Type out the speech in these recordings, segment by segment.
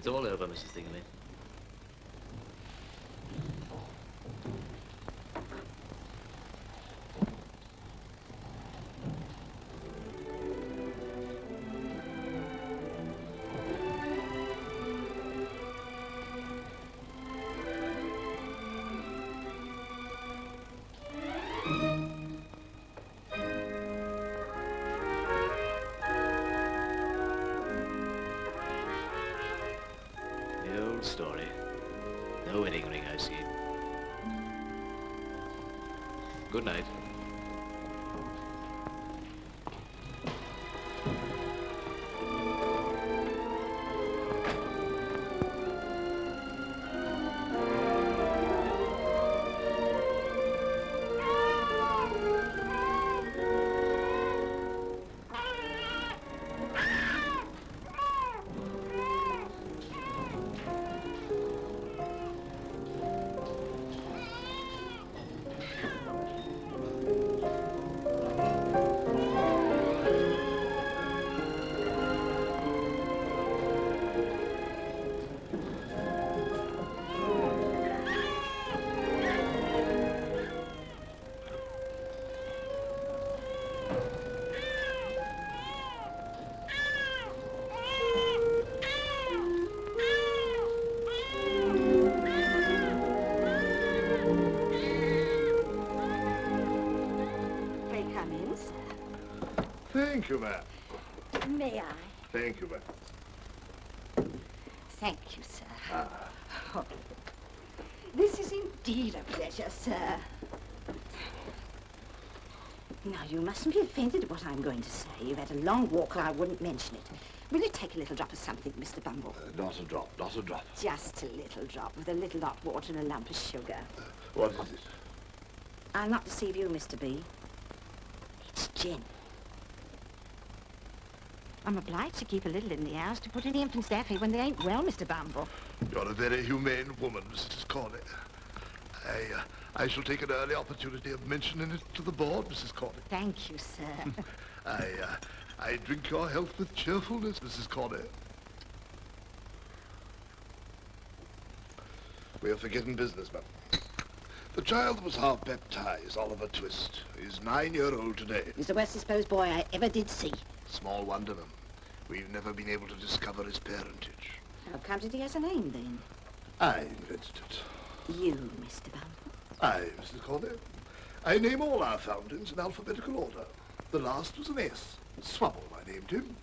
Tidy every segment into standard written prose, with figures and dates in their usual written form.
It's all over, Mrs. Thingamy. The old story. No wedding ring, I see. Good night. Thank you, ma'am. May I? Thank you, ma'am. Thank you, sir. Oh, this is indeed a pleasure, sir. Now, you mustn't be offended at what I'm going to say. You've had a long walk, or I wouldn't mention it. Will you take a little drop of something, Mr. Bumble? Not a drop, not a drop. Just a little drop, with a little hot water and a lump of sugar. What is it? I'll not deceive you, Mr. B. It's gin. I'm obliged to keep a little in the house to put in the infant's daffy when they ain't well, Mr. Bumble. You're a very humane woman, Mrs. Corley. I shall take an early opportunity of mentioning it to the board, Mrs. Corley. Thank you, sir. I drink your health with cheerfulness, Mrs. Corley. We are forgetting business, ma'am. The child that was half baptized, Oliver Twist, is 9-year-old today. He's the worst disposed boy I ever did see. Small wonder, ma'am. We've never been able to discover his parentage. How come did he has a name, then? I invented it. You, Mr. Bumble? I, Mrs. Corley. I name all our foundlings in alphabetical order. The last was an S. Swubble, I named him.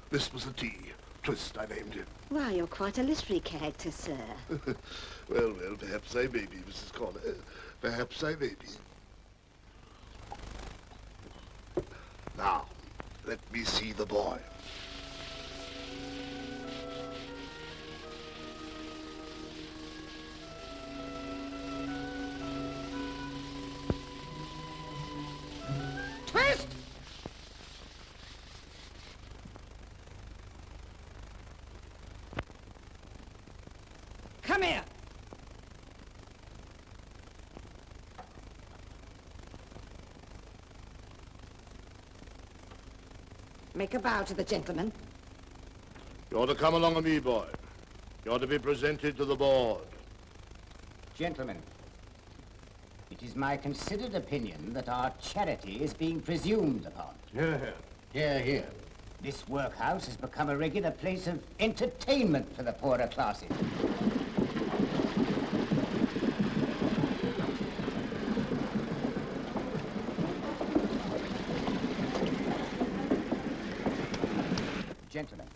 This was a T. Twist, I named him. Why, you're quite a literary character, sir. Well, perhaps I may be, Mrs. Corley. Perhaps I may be. Now, let me see the boy. Twist! Come here. Make a bow to the gentleman. You're to come along with me, boy. You're to be presented to the board. Gentlemen, it is my considered opinion that our charity is being presumed upon. Hear, hear. Hear, hear. This workhouse has become a regular place of entertainment for the poorer classes. Gentlemen,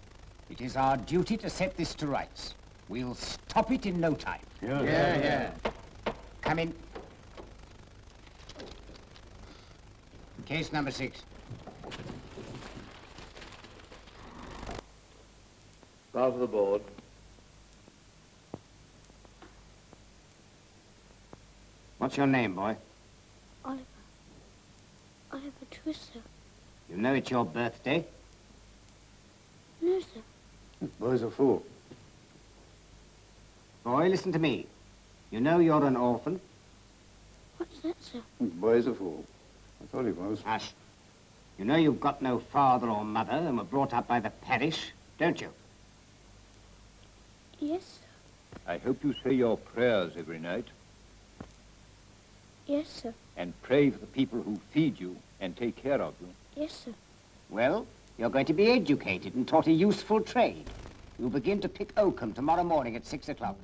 it is our duty to set this to rights. We'll stop it in no time. Yeah. Come in. Case number 6. Bow to the board. What's your name, boy? Oliver. Oliver Twist, sir. You know it's your birthday? No, sir. Boy's a fool. Boy, listen to me. You know you're an orphan? What's that, sir? Boy's a fool. I thought he was. Hush. You know you've got no father or mother and were brought up by the parish, don't you? Yes, sir. I hope you say your prayers every night Yes, sir. and pray for the people who feed you and take care of you. Yes, sir. Well, you're going to be educated and taught a useful trade. You'll begin to pick oakum tomorrow morning at 6 o'clock.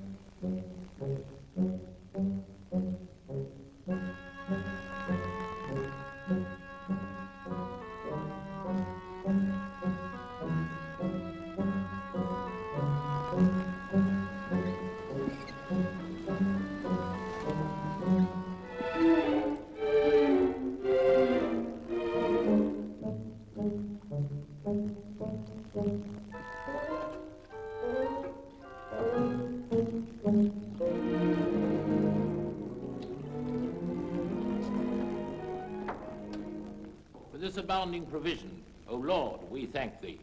For this abounding provision, O Lord, we thank thee.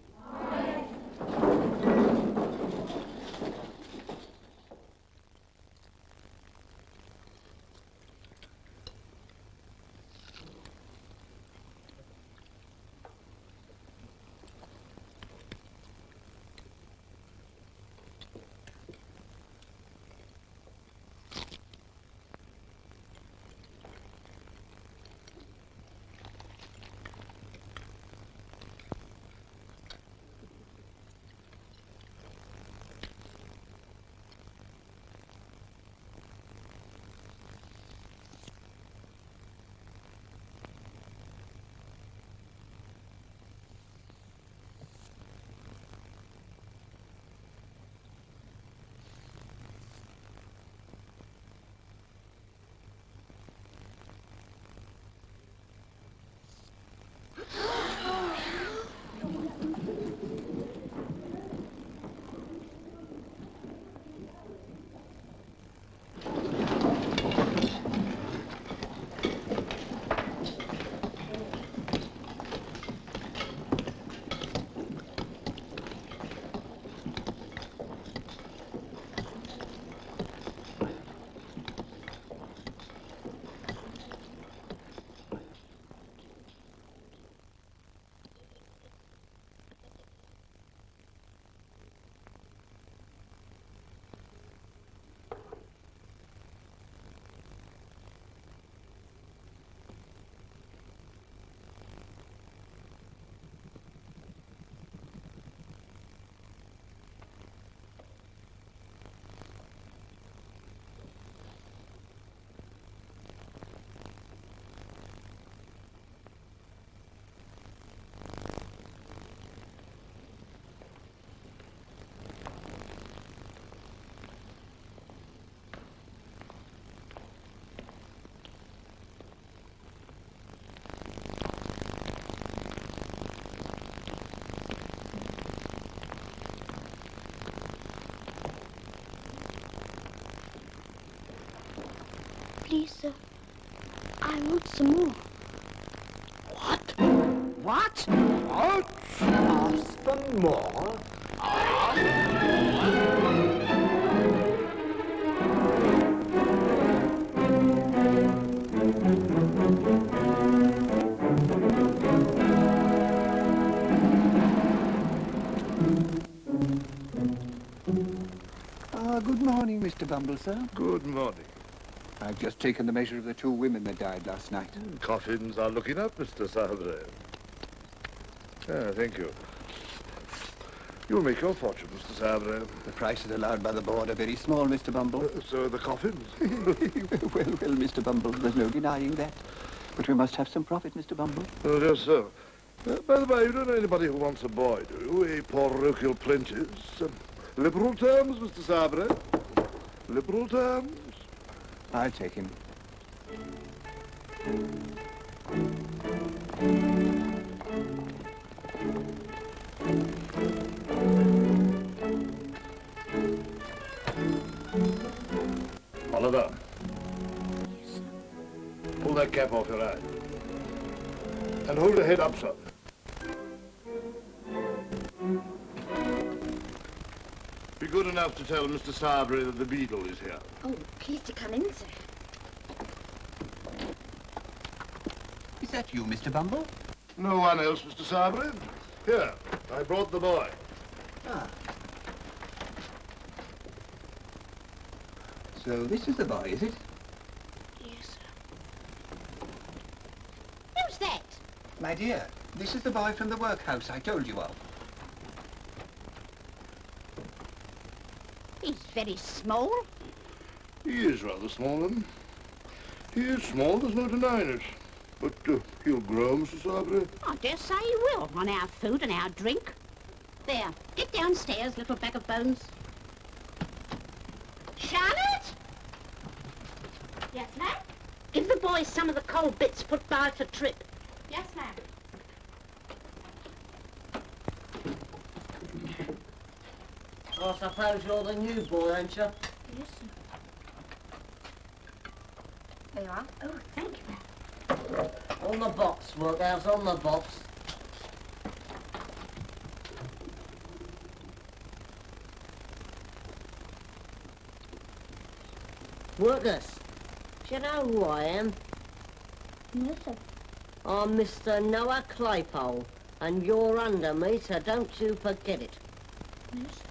Please, sir. I want some more. What? What? Ask for more? Good morning, Mr. Bumble, sir. Good morning. I've just taken the measure of the 2 women that died last night. Coffins are looking up, Mr. Sabre. Thank you. You'll make your fortune, Mr. Sabre. The prices allowed by the board are very small, Mr. Bumble. So are the coffins. well, Mr. Bumble, there's no denying that. But we must have some profit, Mr. Bumble. Oh, yes, sir. By the way, you don't know anybody who wants a boy, do you? A parochial apprentice? Liberal terms, Mr. Sabre. Liberal terms. I'll take him. Oliver. Pull that cap off your eye. And hold your head up, son. Be good enough to tell Mr. Sabre that the beadle is here. Oh, please to come in, sir. Is that you, Mr. Bumble? No one else, Mr. Sabre. Here, I brought the boy. So this is the boy, is it? Yes, sir. Who's that? My dear, this is the boy from the workhouse I told you of. He's very small. He is rather small, then. He is small, there's no denying it. But he'll grow, Mrs. Sarbury. I dare say he will, on our food and our drink. There, get downstairs, little bag of bones. Charlotte? Yes, ma'am? Give the boys some of the cold bits put by for Trip. Yes, ma'am. I suppose you're the new boy, ain't you? Yes, sir. There you are. Oh, thank you. On the box, workhouse, on the box. Workers, do you know who I am? No, sir. I'm Mr. Noah Claypole, and you're under me, so don't you forget it. No, sir.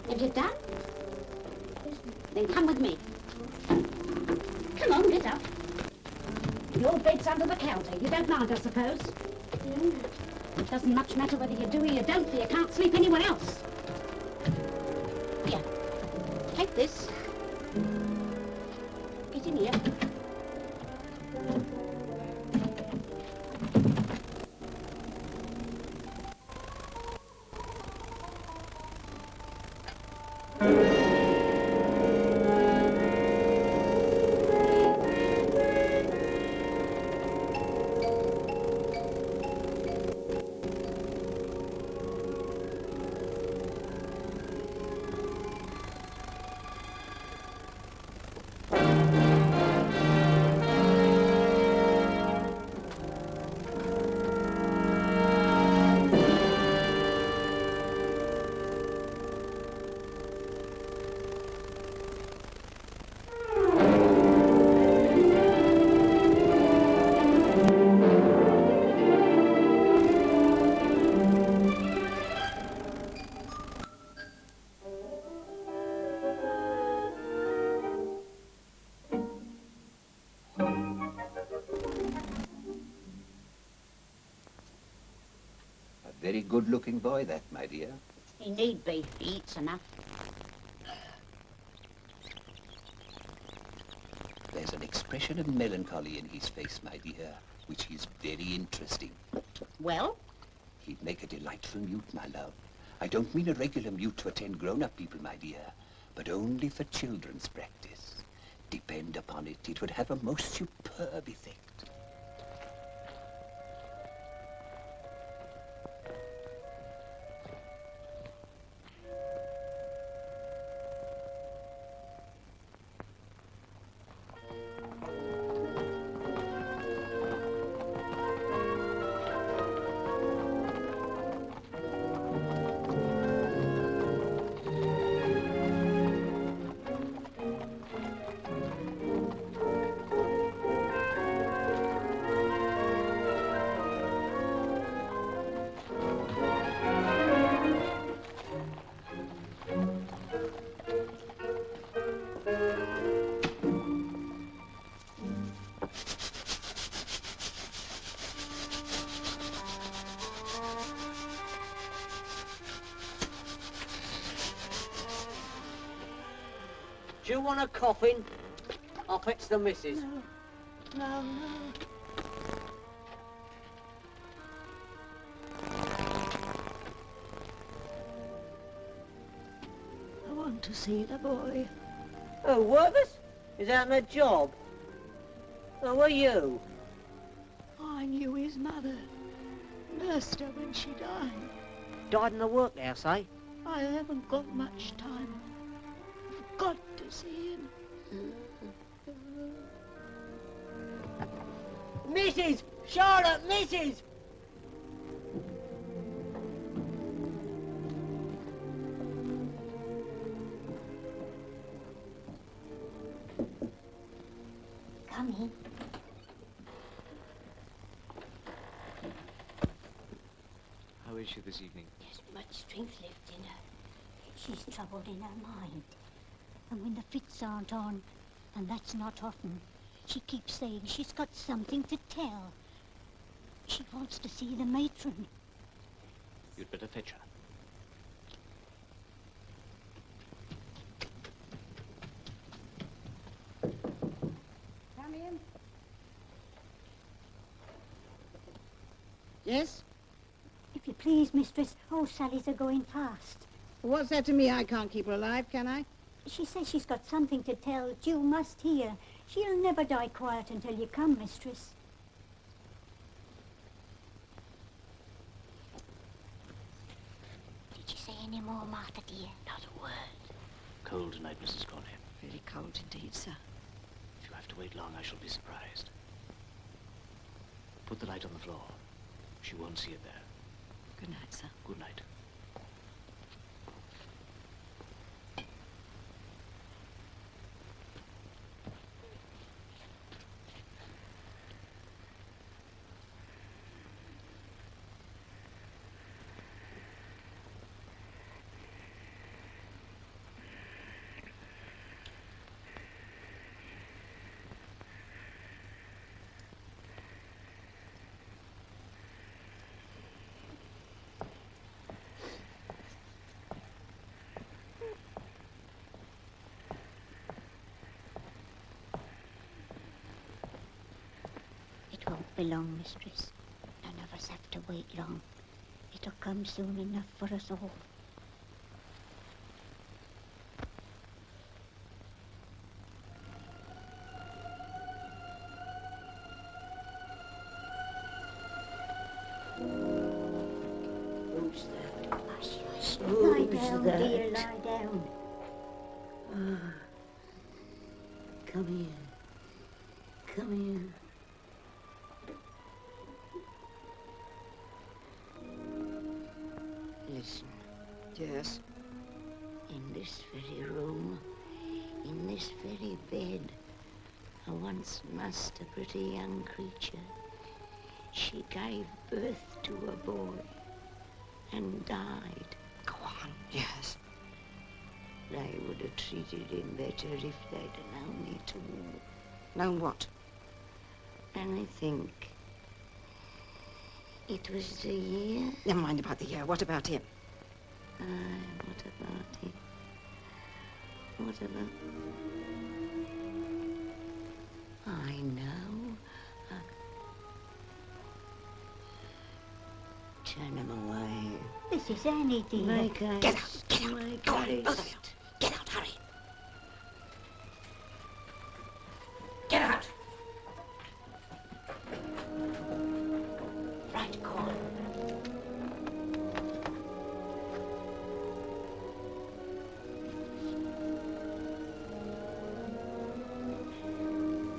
Have you done? Then come with me. Come on, get up. Your bed's under the counter. You don't mind, I suppose? No. It doesn't much matter whether you do or you don't, for you can't sleep anywhere else. Here, take this. Get in here. Very good-looking boy, that, my dear. He need be. He eats enough. There's an expression of melancholy in his face, my dear, which is very interesting. Well? He'd make a delightful mute, my love. I don't mean a regular mute to attend grown-up people, my dear, but only for children's practice. Depend upon it, it would have a most superb effect. Do you want a coffin? I'll fetch the missus. No. I want to see the boy. Oh, workers? Is that a job? Who are you? I knew his mother. Nursed her when she died. Died in the workhouse, eh? I haven't got much time. I've got to see him. Mrs! Charlotte, Mrs! Come in. How is she this evening? There's much strength left in her. She's troubled in her mind. And when the fits aren't on, and that's not often, she keeps saying she's got something to tell. She wants to see the matron. You'd better fetch her. Come in. Yes? If you please, mistress, old Sally's a-going fast. What's that to me? I can't keep her alive, can I? She says she's got something to tell that you must hear. She'll never die quiet until you come, mistress. Did you say any more, Martha, dear? Not a word. Cold tonight, Mrs. Corney. Very cold indeed, sir. If you have to wait long, I shall be surprised. Put the light on the floor. She won't see it there. Good night, sir. Good night. It won't be long, mistress. None of us have to wait long. It'll come soon enough for us all. Who's that? Hush, hush. Who's Lie down, that? dear, lie down. Come here. Come here. Listen. Yes? In this very room, in this very bed, I once nursed a pretty young creature. She gave birth to a boy and died. Go on. Yes. They would have treated him better if they'd have known it all. Known what? And I think it was the year. Never mind about the year. What about him? What about him? What about... I know. Turn him away. This is Annie, dear. Make haste. Get out. Get out. Make Go on, both of haste. you. Get out. Hurry. Get out. Right, go on.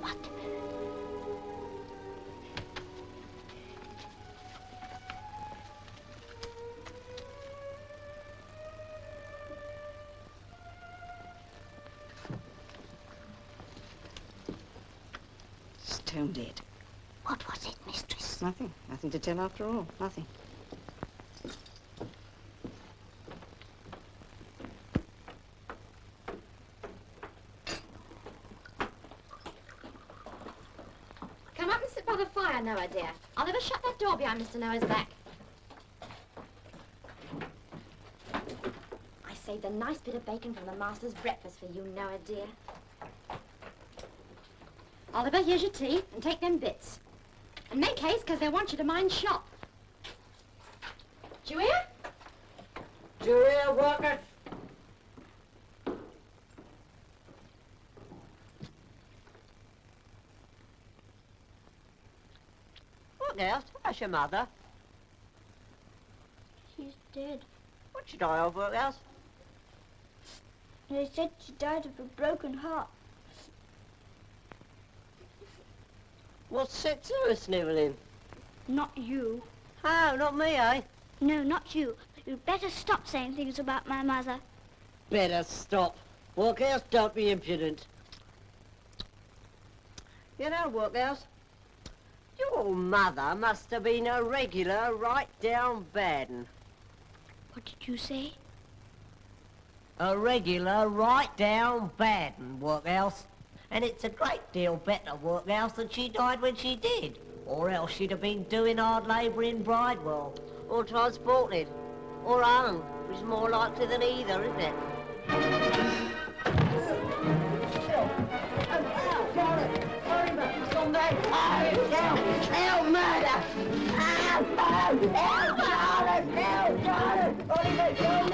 What? Stone dead. What was it, mistress? Nothing. Nothing to tell after all. Nothing. Come up and sit by the fire, Noah, dear. I'll never shut that door behind Mr. Noah's back. I saved a nice bit of bacon from the master's breakfast for you, Noah, dear. Oliver, here's your tea, and take them bits. And make haste, because they want you to mind shop. Do you hear? Do you hear, workers? What else? That's your mother. She's dead. What'd she die of, workhouse? They said she died of a broken heart. What sets her snivelling? Not you. Oh, not me, eh? No, not you. You'd better stop saying things about my mother. Better stop. Workhouse, don't be impudent. You know, Workhouse, Your mother must have been a regular right down bad 'un. What did you say? A regular right down bad 'un, Workhouse. And it's a great deal better, Workhouse, that she died when she did. Or else she'd have been doing hard labour in Bridewell. Or transported. Or hung, which is more likely than either, isn't it? Hell, murder! Hell, Charlotte! Hell, Charlotte! Oliver, kill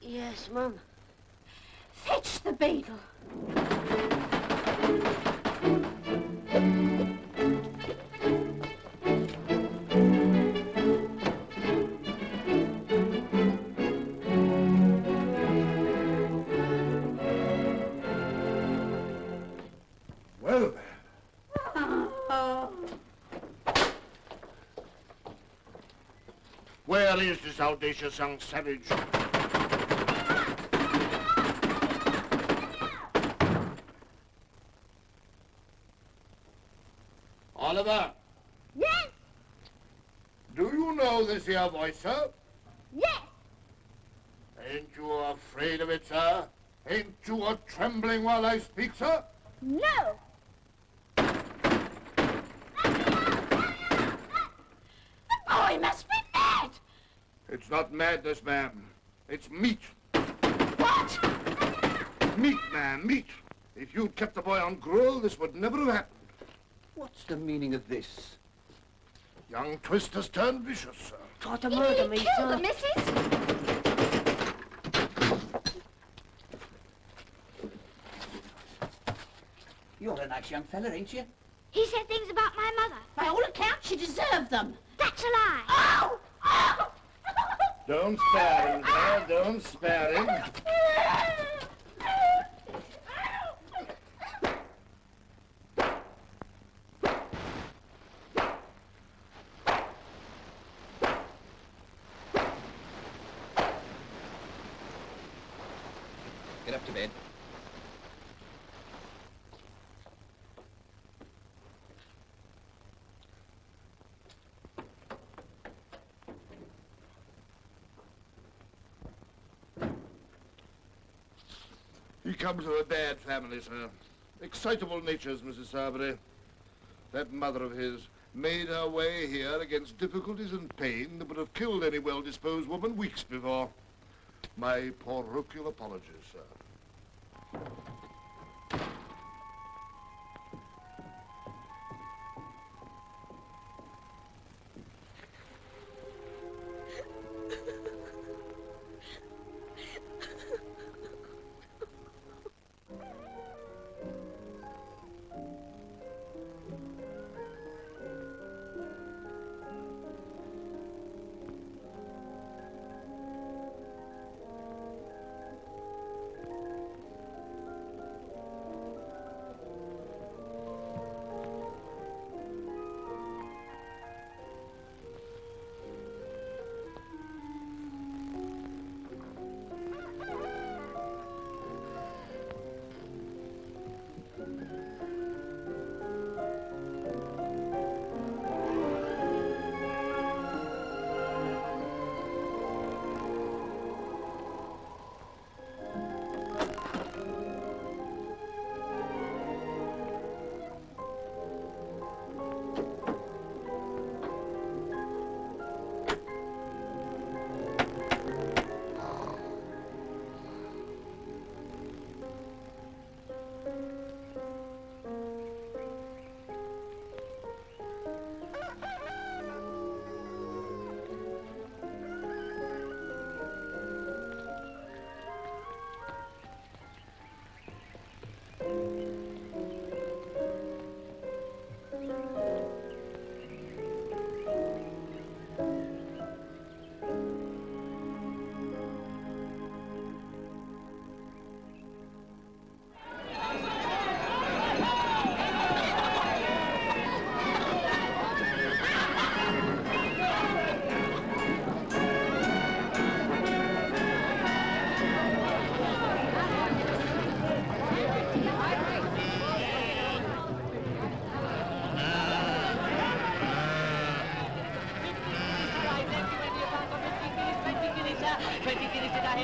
Yes, Mum. Fetch the beetle. Well, then. Where is this audacious young savage? Oliver! Yes, Do you know this here voice, sir? yes. Ain't you afraid of it, sir? Ain't you a trembling while I speak, sir? No. The boy must be mad. It's not madness, ma'am. It's meat. What? Meat, ma'am, meat. If you'd kept the boy on gruel, this would never have happened. What's the meaning of this? Young Twist has turned vicious, sir. Tried to murder me, Kill sir. the missus. You're a nice young fella, ain't you? He said things about my mother. By all accounts, you deserve them. That's a lie. Oh! Oh! Don't spare him, sir. Don't spare him. Get up to bed. He comes of a bad family, sir. Excitable natures, Mrs. Sarbury. That mother of his made her way here against difficulties and pain that would have killed any well-disposed woman weeks before. My parochial apologies, sir.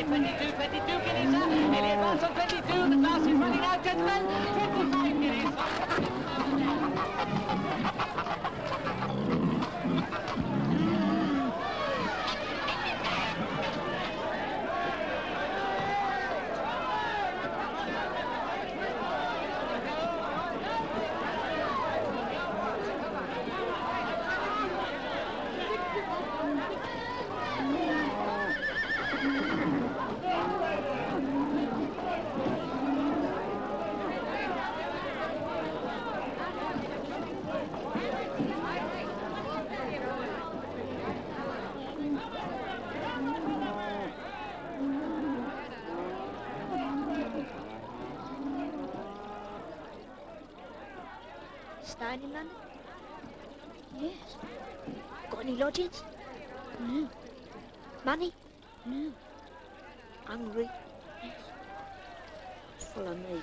22, 22 guineas, sir. Elliot Ross on 22. The glass is running out, gentlemen. 25 guineas. Staying in London? Yes. Got any lodgings? No. Money? No. Hungry? Yes. Follow me.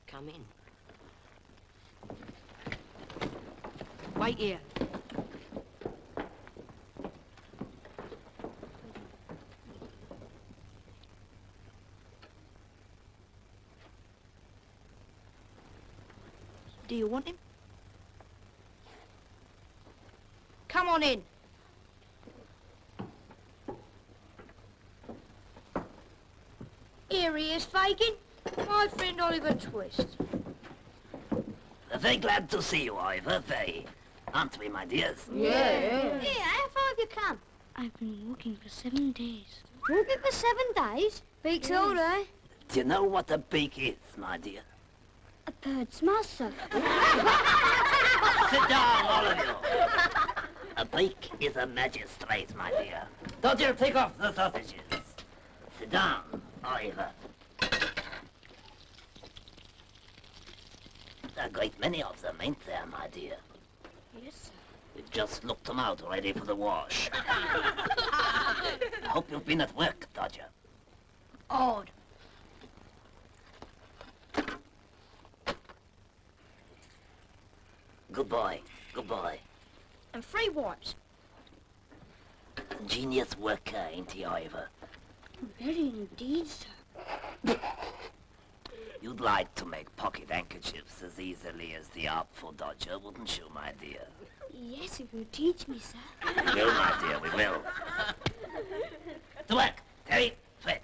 Come in. Wait here. Do you want him? Come on in. Here he is, Fagin. My friend Oliver Twist. Very glad to see you, Ivor. Very. Aren't we, my dears? Yeah, how far have you come? I've been walking for 7 days. Walking for 7 days? Beaks all, eh? Do you know what a beak is, my dear? A bird's muzzle. Sit down, all of you. A beak is a magistrate, my dear. Don't you take off the sausages. Sit down, Ivor. A great many of them, ain't there, my dear? Yes, sir. We've just looked them out, ready for the wash. Hope you've been at work, Dodger. Odd. Good boy, good boy. And 3 wipes. Ingenious worker, ain't he, Ivor? Very indeed, sir. You'd like to make pocket handkerchiefs as easily as the Artful Dodger, wouldn't you, my dear? Yes, if you teach me, sir. We will, my dear, we will. To work! Terry, Fred.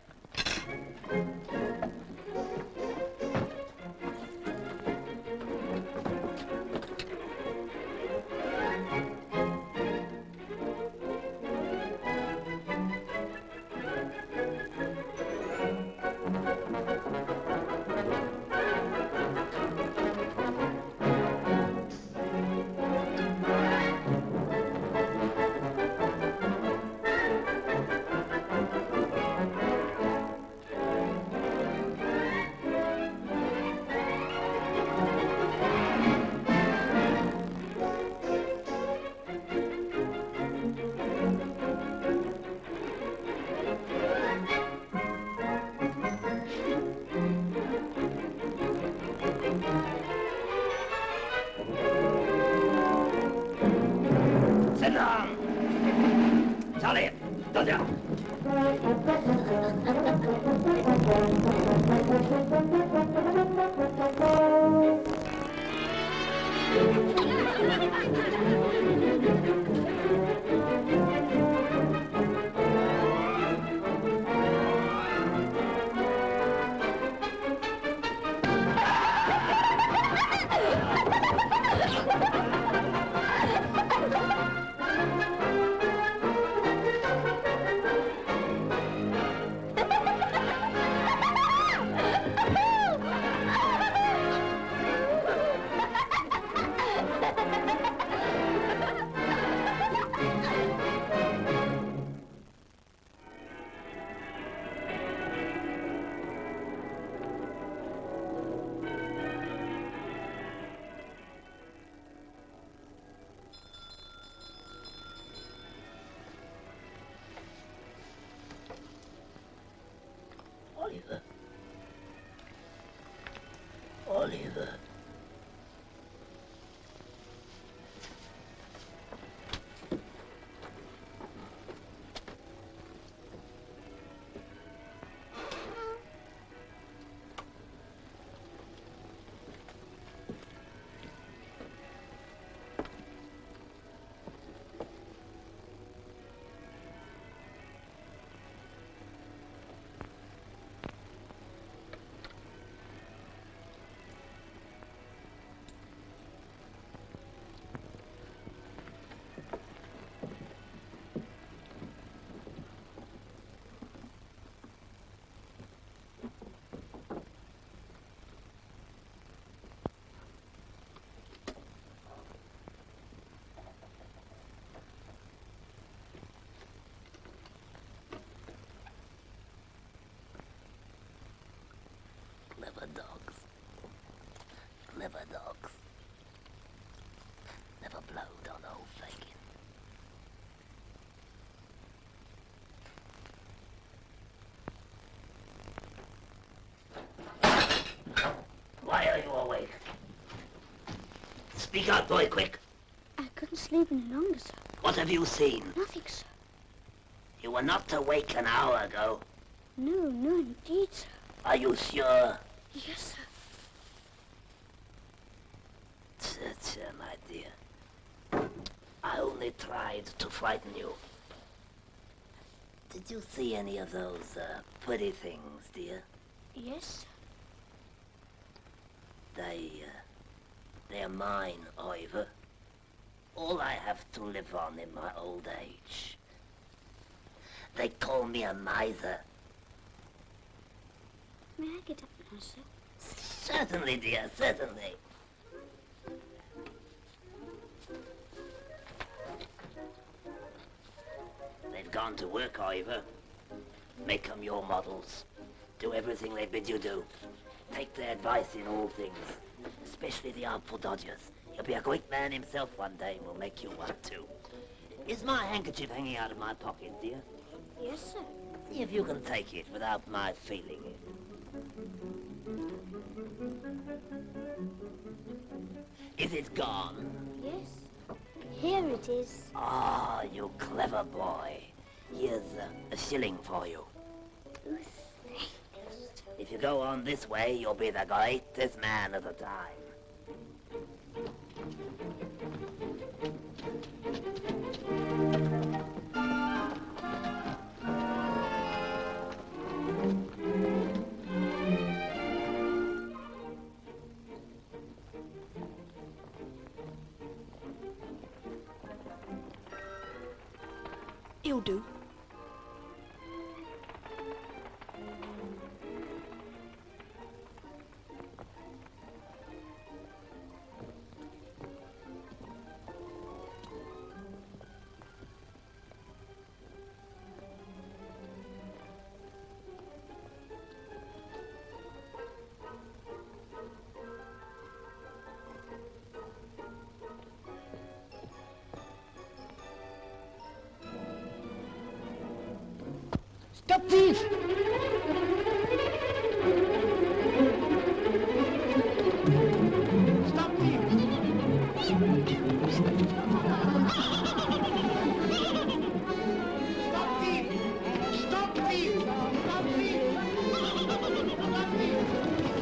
Oliver. Oliver. Clever dogs. Clever dogs. Never blowed on old Fagin. Why are you awake? Speak out, boy, quick. I couldn't sleep any longer, sir. What have you seen? Nothing, sir. You were not awake an hour ago. No, indeed, sir. Are you sure? Yes, sir. My dear. I only tried to frighten you. Did you see any of those pretty things, dear? Yes, sir. They're mine, Ivor. All I have to live on in my old age. They call me a miser. May I get up now, sir? Certainly, dear, certainly. They've gone to work, Ivor. Make them your models. Do everything they bid you do. Take their advice in all things, especially the Artful Dodgers. He'll be a great man himself one day and will make you one too. Is my handkerchief hanging out of my pocket, dear? Yes, sir. See if you can take it without my feeling it. Is it gone? Yes. Here it is. Ah, you clever boy. Here's a shilling for you. Oh, thanks. If you go on this way, you'll be the greatest man of the time. You'll do. Stop thief! Stop thief! Stop thief! Stop thief! Stop thief! Stop thief!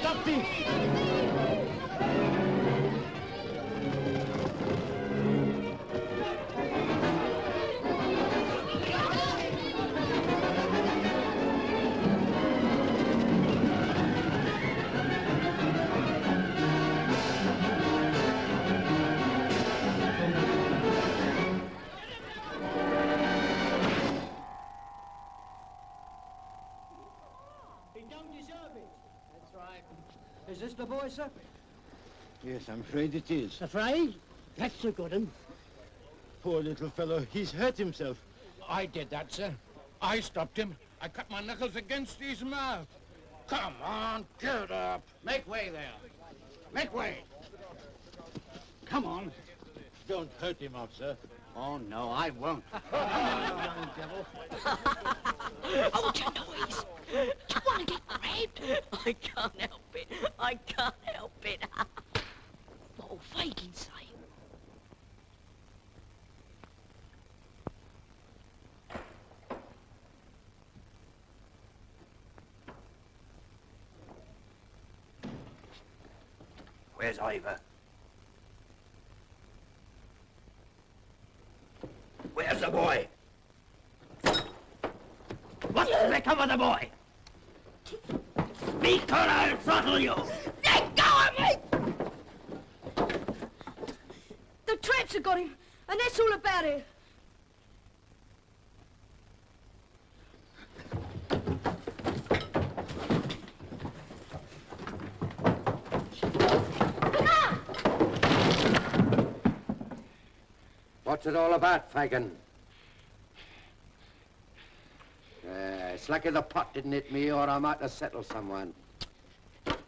Stop thief! Is this the boy, sir? Yes, I'm afraid it is. Afraid? That's a good one. Poor little fellow, he's hurt himself. I did that, sir. I stopped him. I cut my knuckles against his mouth. Come on, get up. Make way there. Make way. Come on. Don't hurt him, officer. Oh, no, I won't. Young devil. Hold your noise. Do you want to get raped? I can't help it. I can't help it. What'll Fagin say? Where's Ivor? Where's the boy? What's become of the boy? Speak or I'll throttle you! Let go of me! The traps have got him, and that's all about it. What's it all about, Fagin? It's lucky the pot didn't hit me, or I might have settled someone.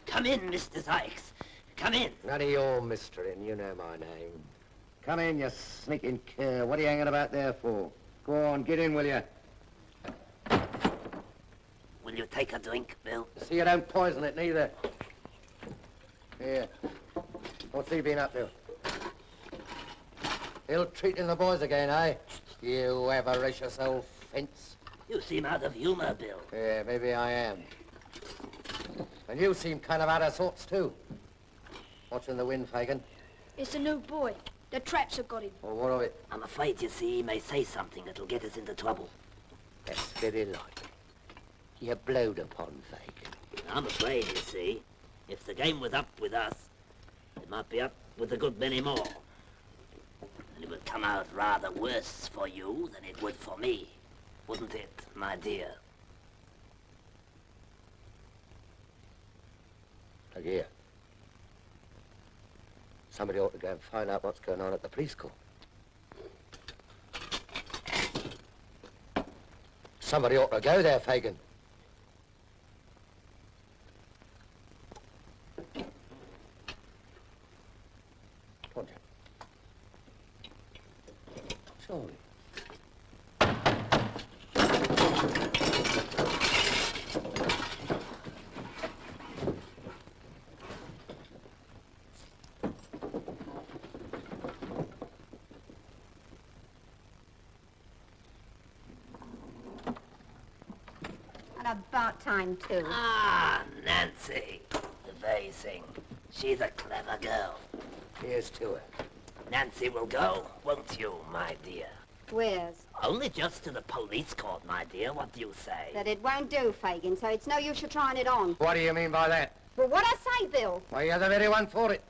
Come in, Mr. Sykes. Come in. None of your mystering, you know my name. Come in, you sneaking cur. What are you hanging about there for? Go on, get in, will you? Will you take a drink, Bill? See you don't poison it, neither. Here. What's he been up to? Ill-treating the boys again, eh? You avaricious old fence. You seem out of humor, Bill. Yeah, maybe I am. And you seem kind of out of sorts, too. What's in the wind, Fagin? It's a new boy. The traps have got him. Well, what of it? I'm afraid, you see, he may say something that'll get us into trouble. That's very likely. You're blowed upon, Fagin. I'm afraid, you see, if the game was up with us, it might be up with a good many more. And it would come out rather worse for you than it would for me. Wouldn't it, my dear? Look here. Somebody ought to go and find out what's going on at the police court. Somebody ought to go there, Fagin. Come on, Jim. Surely. About time, too. Ah, Nancy. The very thing. She's a clever girl. Here's to her. Nancy will go, won't you, my dear? Where's? Only just to the police court, my dear. What do you say? That it won't do, Fagin, so it's no use you trying it on. What do you mean by that? Well, what I say, Bill? Well, you're the very one for it.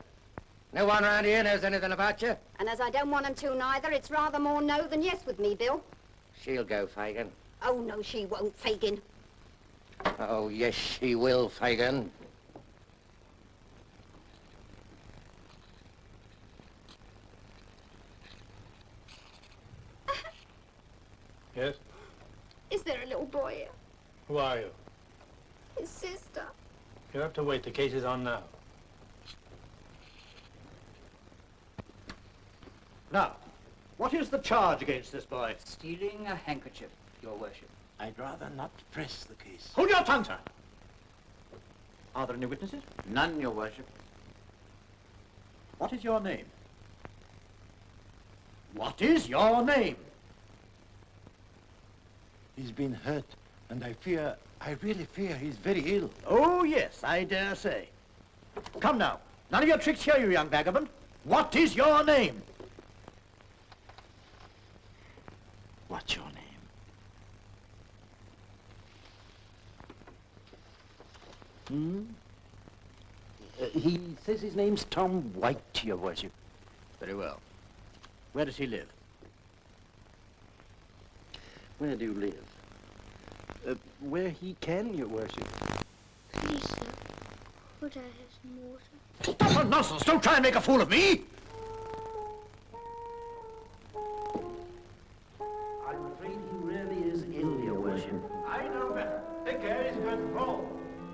No one round here knows anything about you. And as I don't want 'em to neither, it's rather more no than yes with me, Bill. She'll go, Fagin. Oh, no, she won't, Fagin. Oh, yes, she will, Fagin. Yes? Is there a little boy here? Who are you? His sister. You'll have to wait. The case is on now. Now, what is the charge against this boy? Stealing a handkerchief, Your Worship. I'd rather not press the case. Hold your tongue, sir. Are there any witnesses? None, Your Worship. What is your name? What is your name? He's been hurt, and I really fear he's very ill. Oh, yes, I dare say. Come now. None of your tricks here, you young vagabond. What is your name? What's your name? He says his name's Tom White, your worship. Very well. Where does he live? Where do you live? Where he can, your worship. Please, sir, could I have some water? Stop the nonsense! Don't try and make a fool of me! I'm afraid he really is ill, your worship. I know better. Take care, he's going to fall.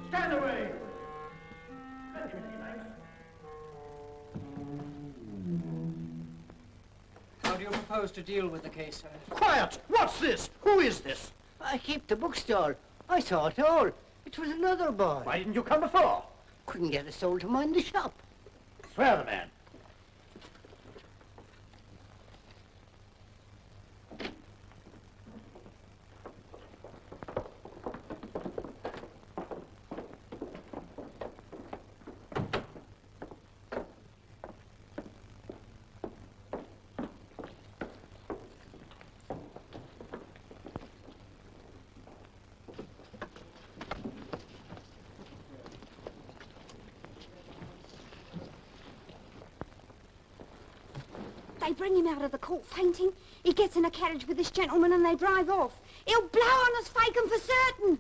Stand away! How do you propose to deal with the case, sir? Quiet! What's this? Who is this? I keep the bookstall. I saw it all. It was another boy. Why didn't you come before? Couldn't get a soul to mind the shop. Swear the man. They bring him out of the court fainting. He gets in a carriage with this gentleman and they drive off. He'll blow on us, Faken, for certain.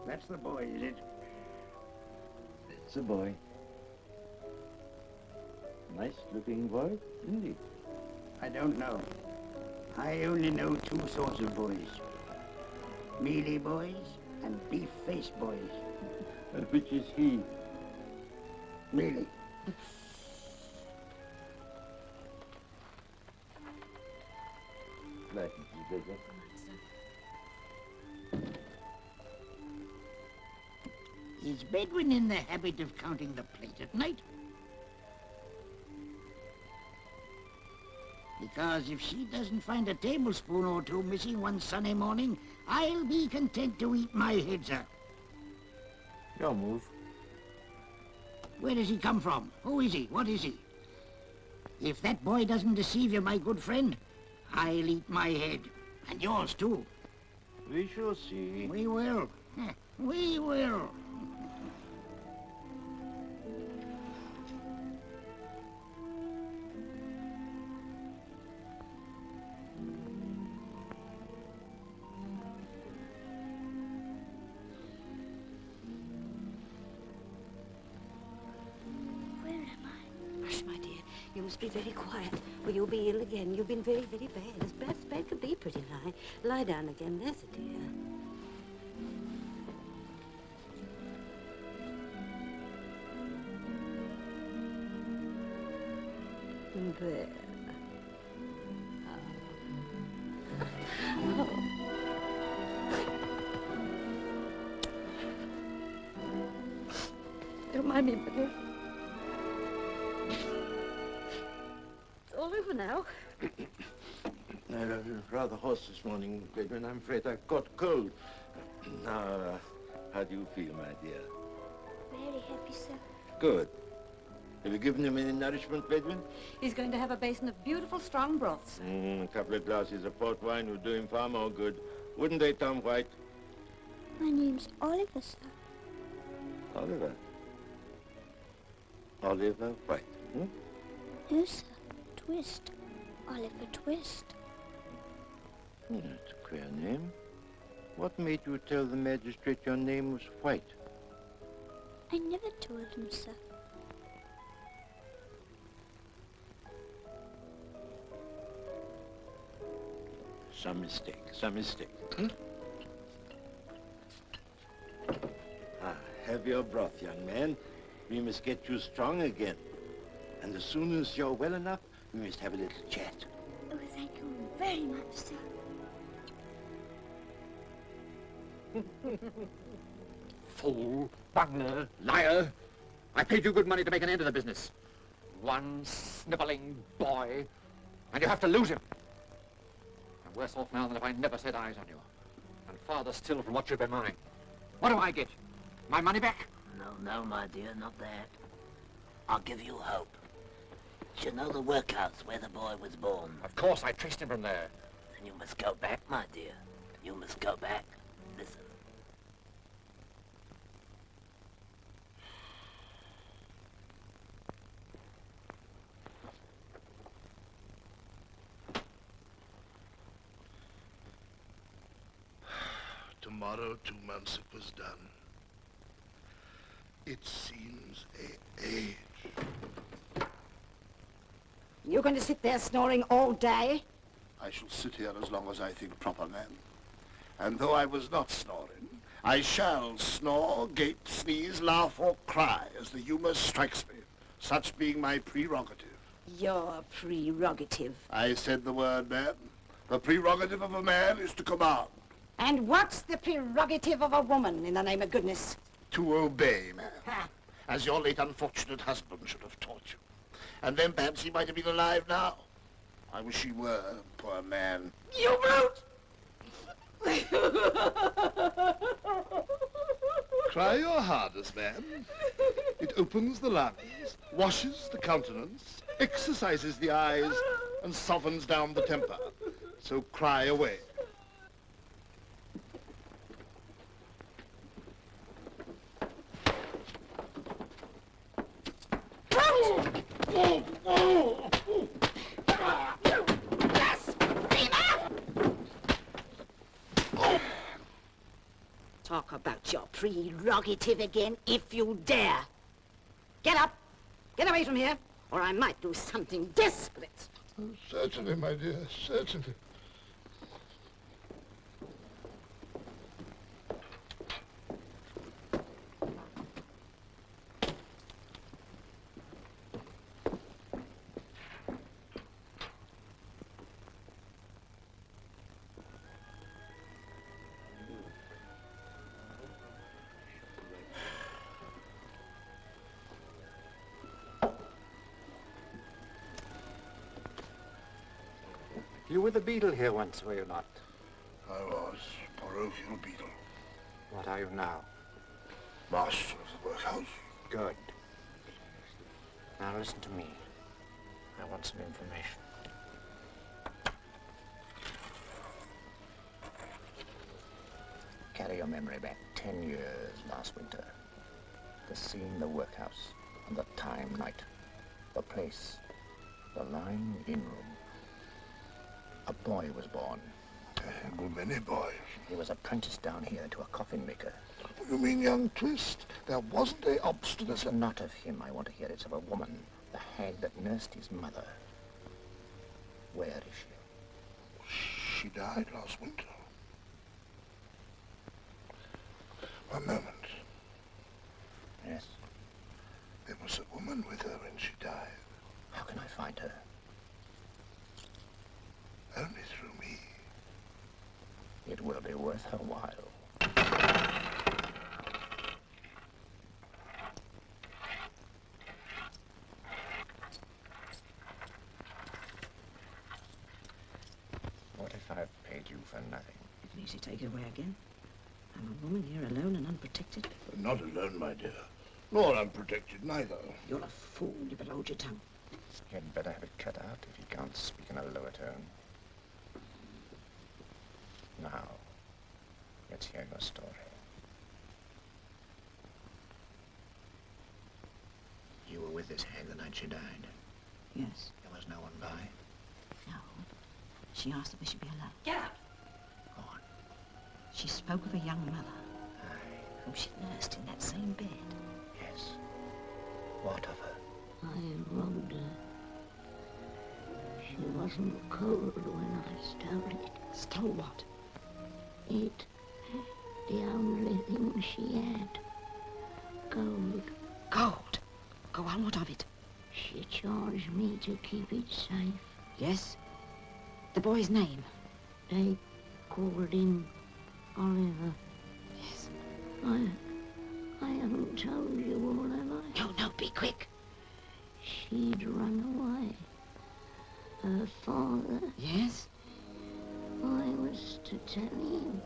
That's the boy, is it? It's a boy. Nice-looking boy, indeed. I don't know. I only know two sorts of boys. Mealy boys and beef-faced boys. And which is he? Mealy. Like you, Bridget. Is Bedwin in the habit of counting the plate at night? Because if she doesn't find a tablespoon or two missing one sunny morning, I'll be content to eat my head, sir. Your move. Where does he come from? Who is he? What is he? If that boy doesn't deceive you, my good friend, I'll eat my head. And yours, too. We shall see. We will. We will. Hush, my dear. You must be very quiet, or you'll be ill again. You've been very, very bad. As bad as bad could be, pretty lie. Lie down again. There's a dear. There. Oh. Don't mind me, Mother. It's all over now. I'm rather hoarse this morning, Bedouin. I'm afraid I've caught cold. Now, how do you feel, my dear? Very happy, sir. Good. Have you given him any nourishment, Bedouin? He's going to have a basin of beautiful, strong broths. A couple of glasses of port wine would do him far more good. Wouldn't they, Tom White? My name's Oliver, sir. Oliver? Oliver White, hmm? No, sir. Twist. Oliver Twist. That's a queer name. What made you tell the magistrate your name was White? I never told him, sir. Some mistake, some mistake. Hmm? Have your broth, young man. We must get you strong again. And as soon as you're well enough, we must have a little chat. Oh, thank you very much, sir. Fool, bungler, liar. I paid you good money to make an end of the business. One snivelling boy, and you have to lose him. I'm worse off now than if I never set eyes on you. And farther still from what should be mine. What do I get? My money back? No, my dear, not that. I'll give you hope. Do you know the workhouse where the boy was born? Of course, I traced him from there. Then you must go back, my dear. You must go back. Listen. Tomorrow, 2 months it was done. It seems an age. You're going to sit there snoring all day? I shall sit here as long as I think proper, ma'am. And though I was not snoring, I shall snore, gape, sneeze, laugh, or cry as the humor strikes me, such being my prerogative. Your prerogative. I said the word, ma'am. The prerogative of a man is to command. And what's the prerogative of a woman, in the name of goodness? To obey, ma'am. As your late unfortunate husband should have taught you. And then perhaps he might have been alive now. I wish he were, poor man. You brute! Cry your hardest, man. It opens the lungs, washes the countenance, exercises the eyes, and softens down the temper. So cry away. Talk about your prerogative again, if you dare. Get up. Get away from here, or I might do something desperate. Oh, certainly, my dear, certainly. You were the beadle here once, were you not? I was parochial beadle. What are you now? Master of the workhouse. Good. Now listen to me. I want some information. Carry your memory back 10 years last winter. The scene, the workhouse, and the time, night. The place, the lying-in room. A boy was born. Well, many boys. He was apprenticed down here to a coffin maker. You mean young Twist? There wasn't a obstinate... It's not of him I want to hear. It's of a woman, the hag that nursed his mother. Where is she? She died last winter. One moment. Yes? There was a woman with her when she died. How can I find her? Only through me. It will be worth her while. take her away again. I'm a woman here alone and unprotected. Not alone, my dear. Nor unprotected, neither. You're a fool. You better hold your tongue. You'd better have it cut out if you can't speak in a lower tone. Now, let's hear your story. You were with this hag the night she died. Yes. There was no one by. No. She asked if we should be alone. Get out. Go on. She spoke of a young mother whom she'd nursed in that same bed. Yes. What of her? I robbed her. She wasn't cold when I stole it. Stole what? It. The only thing she had. Gold. Gold? Go on, what of it? She charged me to keep it safe. Yes? The boy's name? They called him Oliver. Yes. I haven't told you all, have I? No, be quick. She'd run away. Her father. Yes? I was to tell him.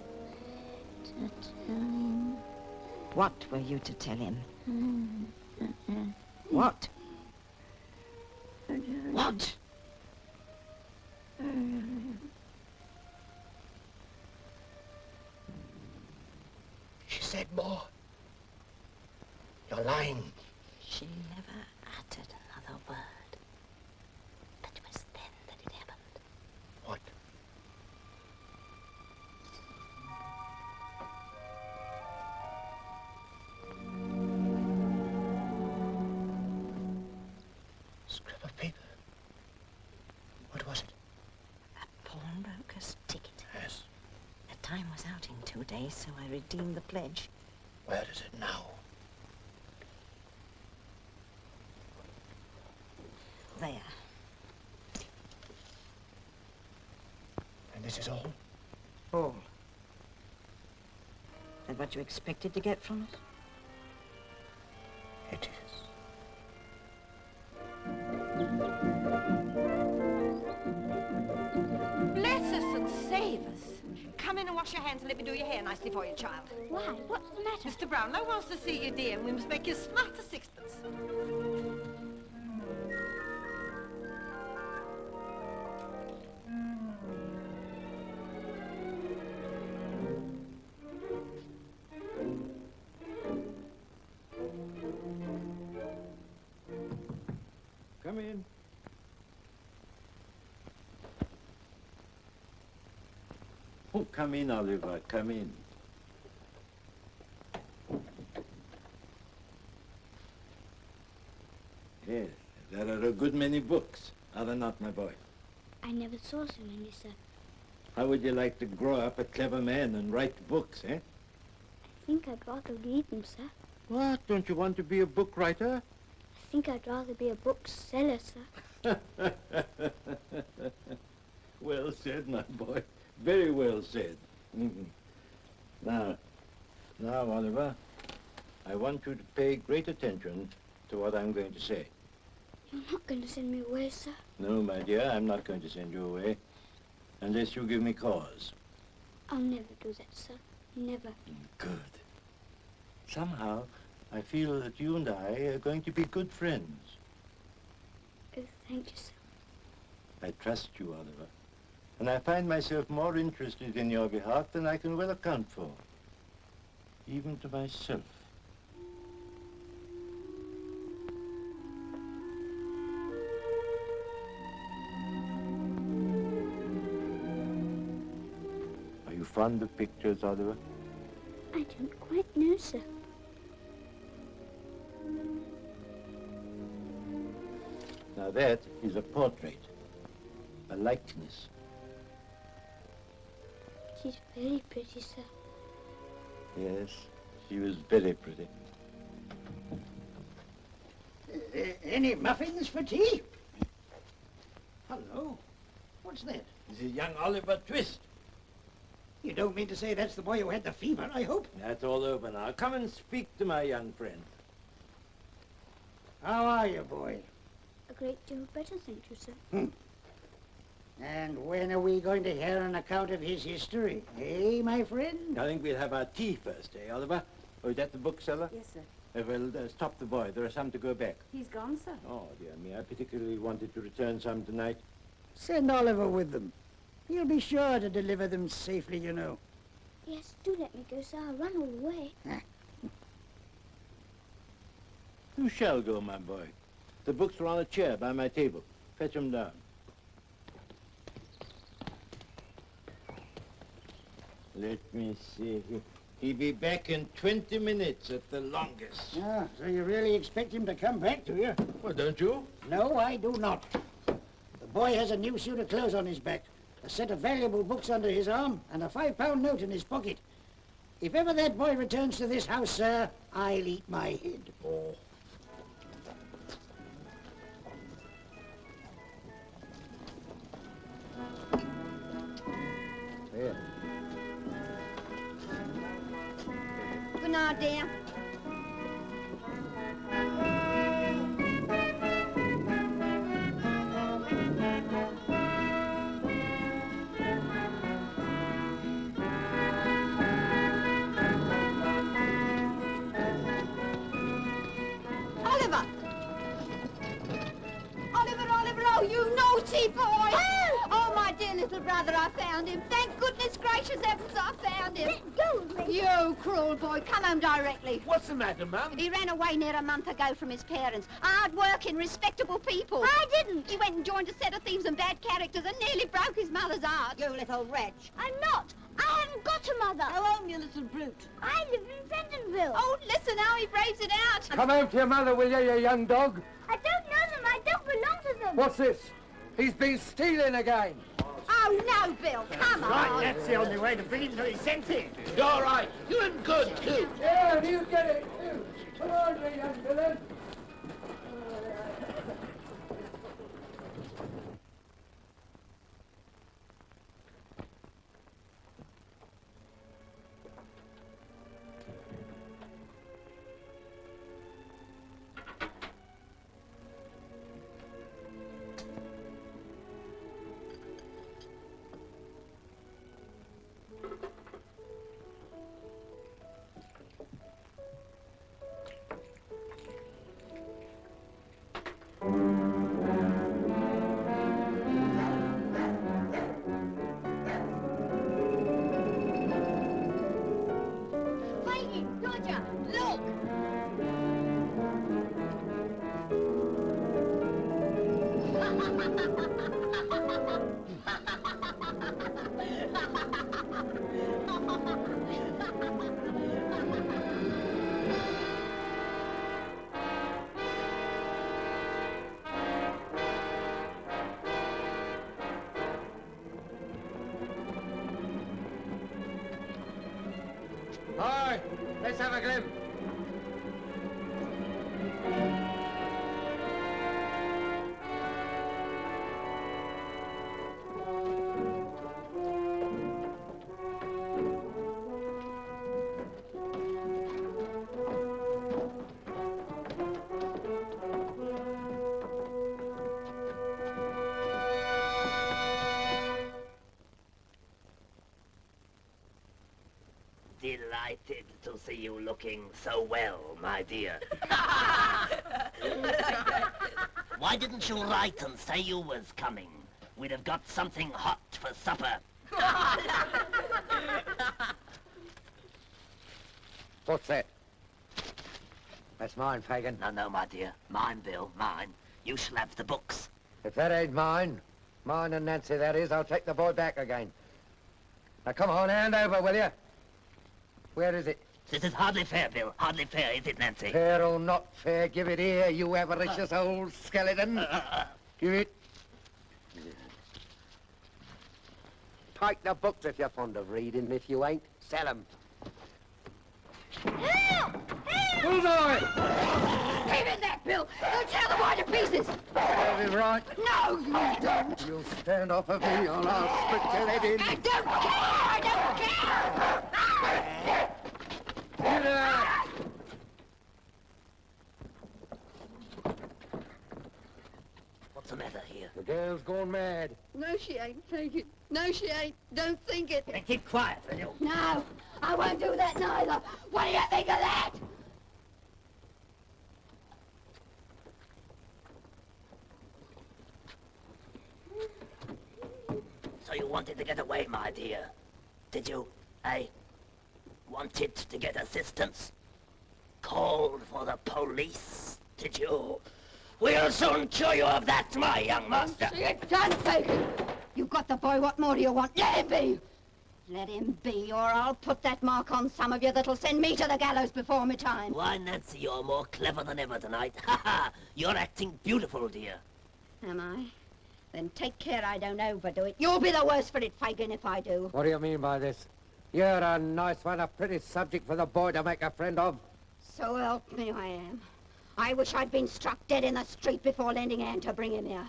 What were you to tell him? What? What? She said more. You're lying. She never uttered another word. It was then that it happened. What? Scrap of paper. What was it? A pawnbroker's ticket. Yes. The time was out in 2 days, so I redeemed the pledge. Where is it now? There. And this is all? All. And what you expected to get from us? It is. Bless us and save us. Come in and wash your hands and let me do your hair nicely for you, child. Why? What's the matter? Mr. Brownlow wants to see you, dear, and we must make you smart as sixpence. Come in. Oh, come in, Oliver, come in. Yes, there are a good many books, are there not, my boy? I never saw so many, sir. How would you like to grow up a clever man and write books, eh? I think I'd rather read them, sir. What, don't you want to be a book writer? I think I'd rather be a bookseller, sir. Well said, my boy. Very well said. Now, Oliver, I want you to pay great attention to what I'm going to say. You're not going to send me away, sir? No, my dear, I'm not going to send you away unless you give me cause. I'll never do that, sir. Never. Good. Somehow, I feel that you and I are going to be good friends. Oh, thank you, sir. I trust you, Oliver. And I find myself more interested in your behalf than I can well account for. Even to myself. Are you fond of pictures, Oliver? I don't quite know, sir. Now that is a portrait, a likeness. She's very pretty, sir. Yes, she was very pretty. Any muffins for tea? Hello. What's that? This is young Oliver Twist. You don't mean to say that's the boy who had the fever, I hope? That's all over now. Come and speak to my young friend. How are you, boy? A great deal better, thank you, sir. And when are we going to hear an account of his history? Eh, my friend? I think we'll have our tea first, eh, Oliver? Or is that the bookseller? Yes, sir. Well, stop the boy. There are some to go back. He's gone, sir. Oh, dear me. I particularly wanted to return some tonight. Send Oliver with them. He'll be sure to deliver them safely, you know. Yes, do let me go, sir. I'll run all the way. You shall go, my boy. The books are on a chair by my table. Fetch them down. Let me see. He'll be back in 20 minutes at the longest. Ah, so you really expect him to come back, do you? Well, don't you? No, I do not. The boy has a new suit of clothes on his back, a set of valuable books under his arm, and a £5 note in his pocket. If ever that boy returns to this house, sir, I'll eat my head. Oh. Here. Good night, dear. Oliver! Oliver, oh, you naughty boy! Oh, my dear little brother, I found him. Thank goodness gracious heavens I found him. Let go of me. You cruel boy, come home directly. What's the matter, Mum? He ran away near a month ago from his parents. Hard-working, respectable people. I didn't. He went and joined a set of thieves and bad characters and nearly broke his mother's heart. You little wretch. I'm not. I haven't got a mother. Go home, you little brute. I live in Fentonville. Oh, listen how he braves it out. Come home to your mother, will you young dog? I don't know them. I don't belong to them. What's this? He's been stealing again. Oh, no, Bill, come on. Right, that's the only way to bring him to his senses. You're right. You're good, too. Yeah, and you get it, too. Come on, you young villain. Wait, Roger, look. Hi, let's have a glimpse. Delighted to see you looking so well, my dear. Why didn't you write and say you was coming? We'd have got something hot for supper. What's that? That's mine, Fagin. No, my dear. Mine, Bill, mine. You shall have the books. If that ain't mine and Nancy that is, I'll take the boy back again. Now come on, hand over, will you? Where is it? This is hardly fair, Bill. Hardly fair, is it, Nancy? Fair or not fair, give it here, you avaricious old skeleton. Give it. Take the books if you're fond of reading, if you ain't, sell 'em. Help! Help! Bullseye! Give it that, Bill. You'll tear the boy to pieces. Have it right. No, you don't. You'll stand off of me or I'll split your head in. I don't care. I don't care. Get out! What's the matter here? The The girl's gone mad. No, she ain't. Take it. No, she ain't. Don't think it. And keep quiet, will you? No, I won't do that neither. What do you think of that? So you wanted to get away, my dear. Did you, eh? Wanted to get assistance? Called for the police, did you? We'll soon cure you of that, my young master. See it done, Fagin. You got the boy. What more do you want? Let him be. Let him be, or I'll put that mark on some of you that'll send me to the gallows before my time. Why, Nancy, you're more clever than ever tonight. Ha ha! You're acting beautiful, dear. Am I? Then take care I don't overdo it. You'll be the worse for it, Fagin, if I do. What do you mean by this? You're a nice one, a pretty subject for the boy to make a friend of. So help me, I am. I wish I'd been struck dead in the street before lending a hand to bring him here.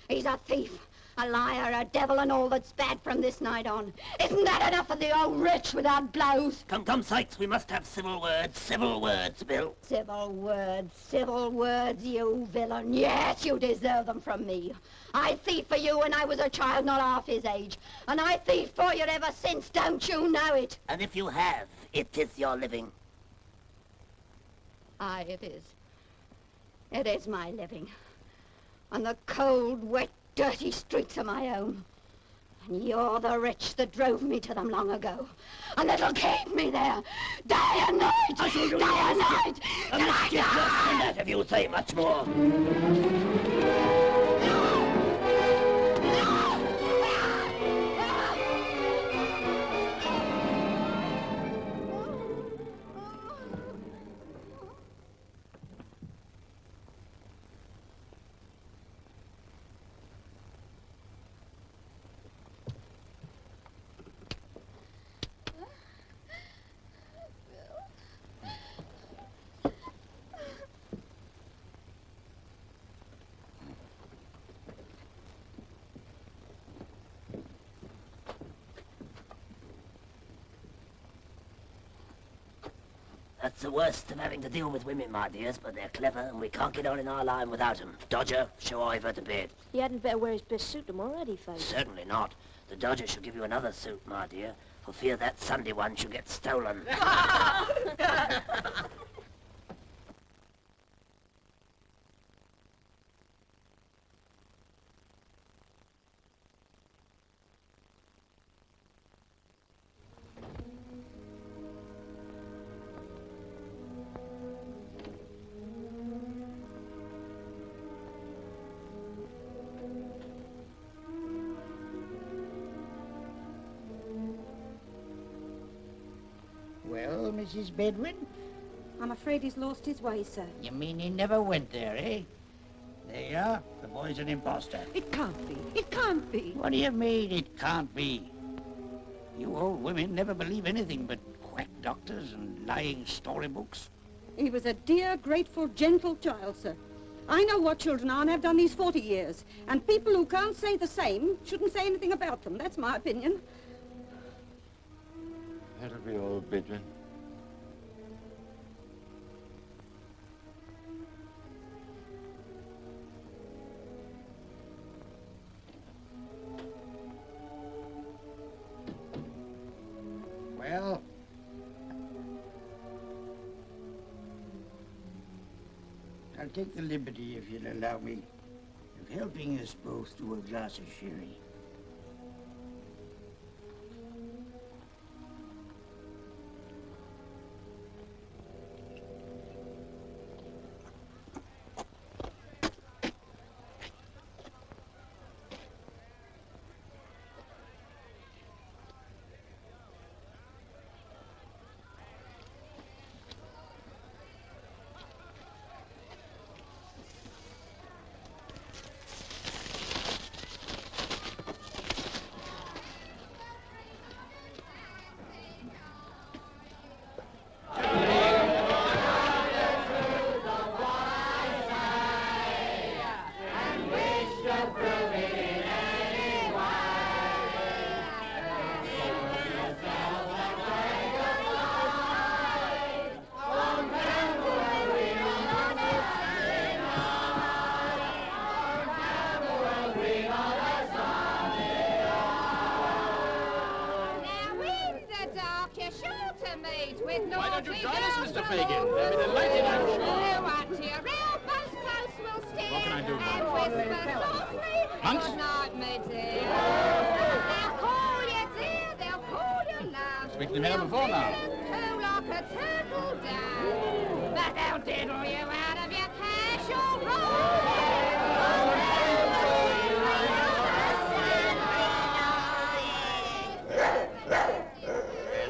He's a thief, a liar, a devil, and all that's bad from this night on. Isn't that enough of the old wretch without blows? Come, Sykes, we must have civil words, Bill. Civil words, you villain. Yes, you deserve them from me. I thieved for you when I was a child not half his age. And I thieved for you ever since, don't you know it? And if you have, it is your living. Aye, it is. It is my living. On the cold, wet, dirty streets of my home. And you're the wretch that drove me to them long ago. And that'll keep me there, day and night, day and night, till I die! That if you say much more. That's the worst of having to deal with women, my dears, but they're clever and we can't get on in our line without them. Dodger, show Ivor to bed. He hadn't better wear his best suit tomorrow, had he, Fagin? Certainly not. The Dodger should give you another suit, my dear, for fear that Sunday one should get stolen. Well, Mrs. Bedwin? I'm afraid he's lost his way, sir. You mean he never went there, eh? There you are. The boy's an imposter. It can't be. It can't be. What do you mean it can't be? You old women never believe anything but quack doctors and lying storybooks. He was a dear, grateful, gentle child, sir. I know what children are and have done these 40 years. And people who can't say the same shouldn't say anything about them. That's my opinion. That'll be all, Bedwin. Well, I'll take the liberty, if you'll allow me, of helping us both to a glass of sherry. been here before now. Toe like a turtle dove, but they'll diddle you out of your cash all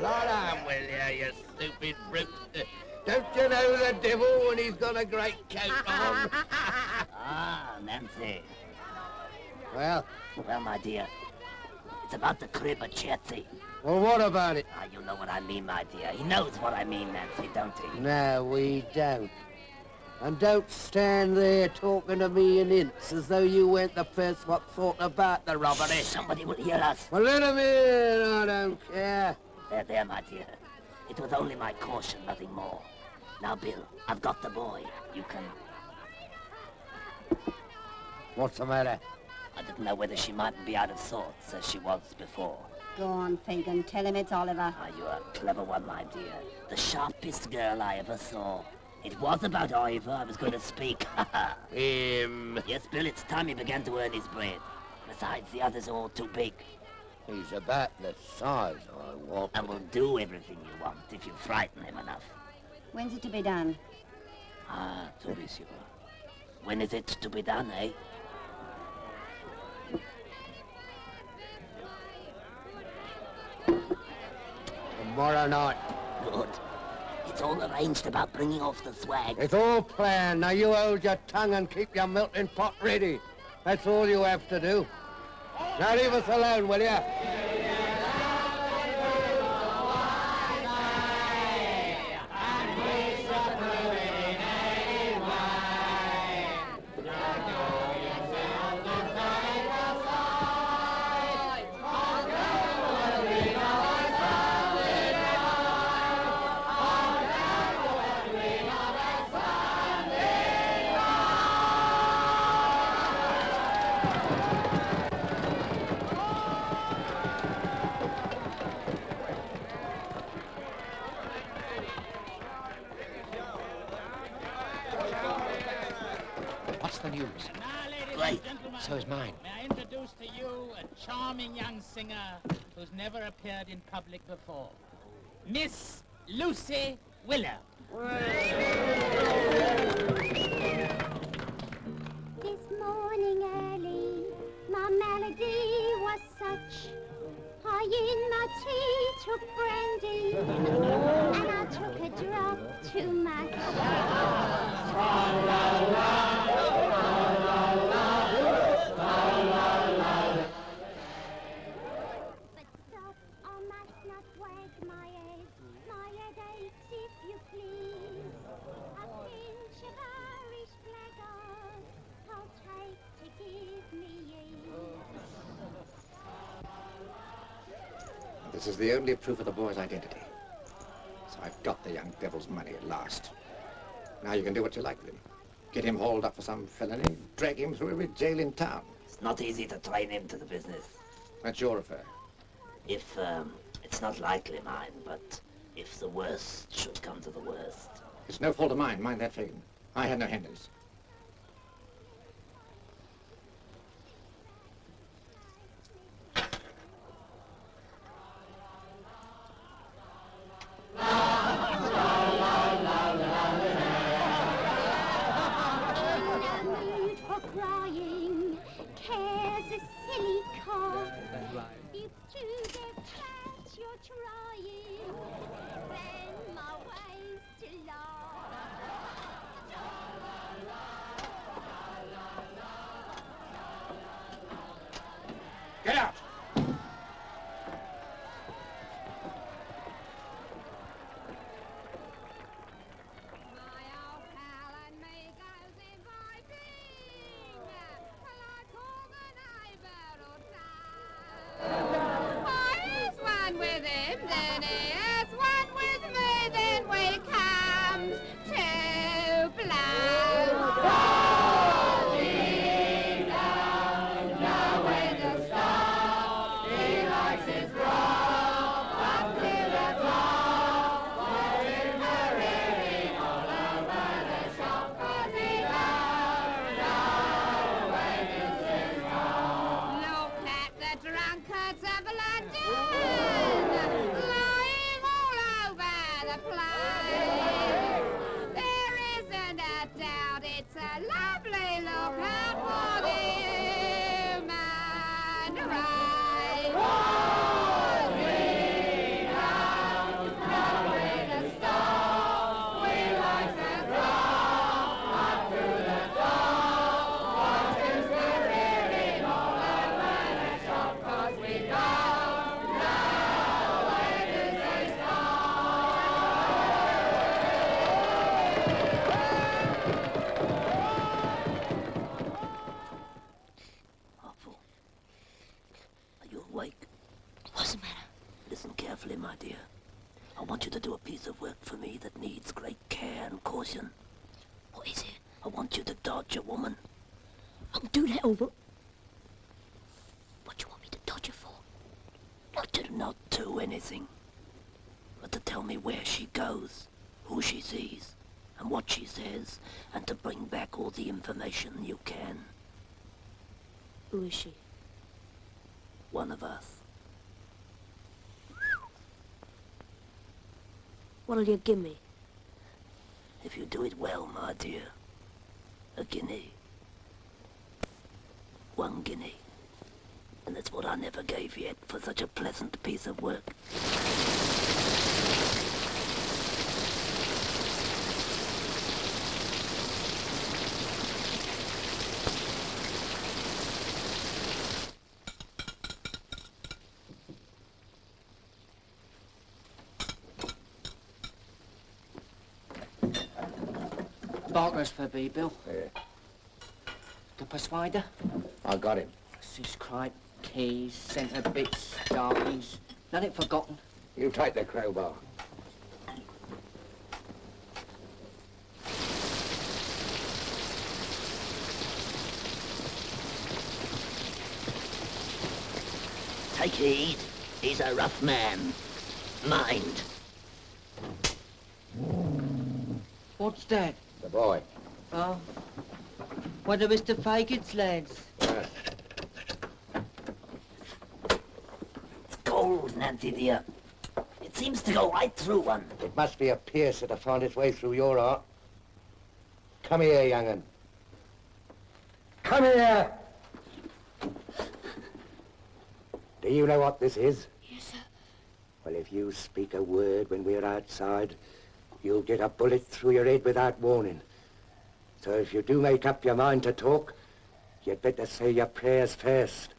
Lie down, will you stupid brute? Don't you know the devil when he's got a great coat on? Ah, Nancy. Well? Well, my dear, it's about the crib at Chertsey. Well, what about it? Ah, you know what I mean, my dear. He knows what I mean, Nancy, don't he? No, we don't. And don't stand there talking to me in hints as though you weren't the first what thought about the robbery. Somebody will hear us. Well, let him in, I don't care. There, my dear. It was only my caution, nothing more. Now, Bill, I've got the boy. You can... What's the matter? I didn't know whether she mightn't be out of sorts, as she was before. Go on, Fagan. Tell him it's Oliver. Ah, you're a clever one, my dear. The sharpest girl I ever saw. It was about Ivor I was going to speak. Him? Yes, Bill, it's time he began to earn his bread. Besides, the others are all too big. He's about the size I want. And will do everything you want if you frighten him enough. When's it to be done? Ah, to be sure. When is it to be done, eh? Tomorrow night. Good. It's all arranged about bringing off the swag. It's all planned. Now you hold your tongue and keep your melting pot ready. That's all you have to do. Now leave us alone, will you? What's the news? Great. So is mine. May I introduce to you a charming young singer who's never appeared in public before. Miss Lucy Willer. This morning early, my melody was such. I in my tea took brandy, and I took a drop too much. But stop, I must not wag my head. My head aches, if you please. A pinch of Irish blackguard I'll take to give me ease. This is the only proof of the boy's identity. So I've got the young devil's money at last. Now you can do what you like with him. Get him hauled up for some felony, drag him through every jail in town. It's not easy to train him to the business. That's your affair. If, it's not likely mine, but if the worst should come to the worst. It's no fault of mine, mind that, Fagan. I had no hand in this. For crying, care's a silly cough. If to get fat you're trying, then my way's to laugh. What is it? I want you to dodge a woman. I'll do that over. What do you want me to dodge her for? Not do anything. But to tell me where she goes, who she sees, and what she says, and to bring back all the information you can. Who is she? One of us. What'll you give me? If you do it well, my dear, a guinea. 1 guinea. And that's what I never gave yet for such a pleasant piece of work. Barker's for B, Bill. Yeah. The persuader? I got him. Sis cripe, keys, centre bits, darkies. Nothing forgotten. You take the crowbar. Take heed. He's a rough man. Mind. What's that? The boy. Oh. One of Mr. Fagin's lads. Yeah. It's cold, Nancy dear. It seems to go right through one. It must be a piercer to find its way through your heart. Come here, young'un. Come here! Do you know what this is? Yes, sir. Well, if you speak a word when we're outside, you'll get a bullet through your head without warning. So if you do make up your mind to talk, you'd better say your prayers first.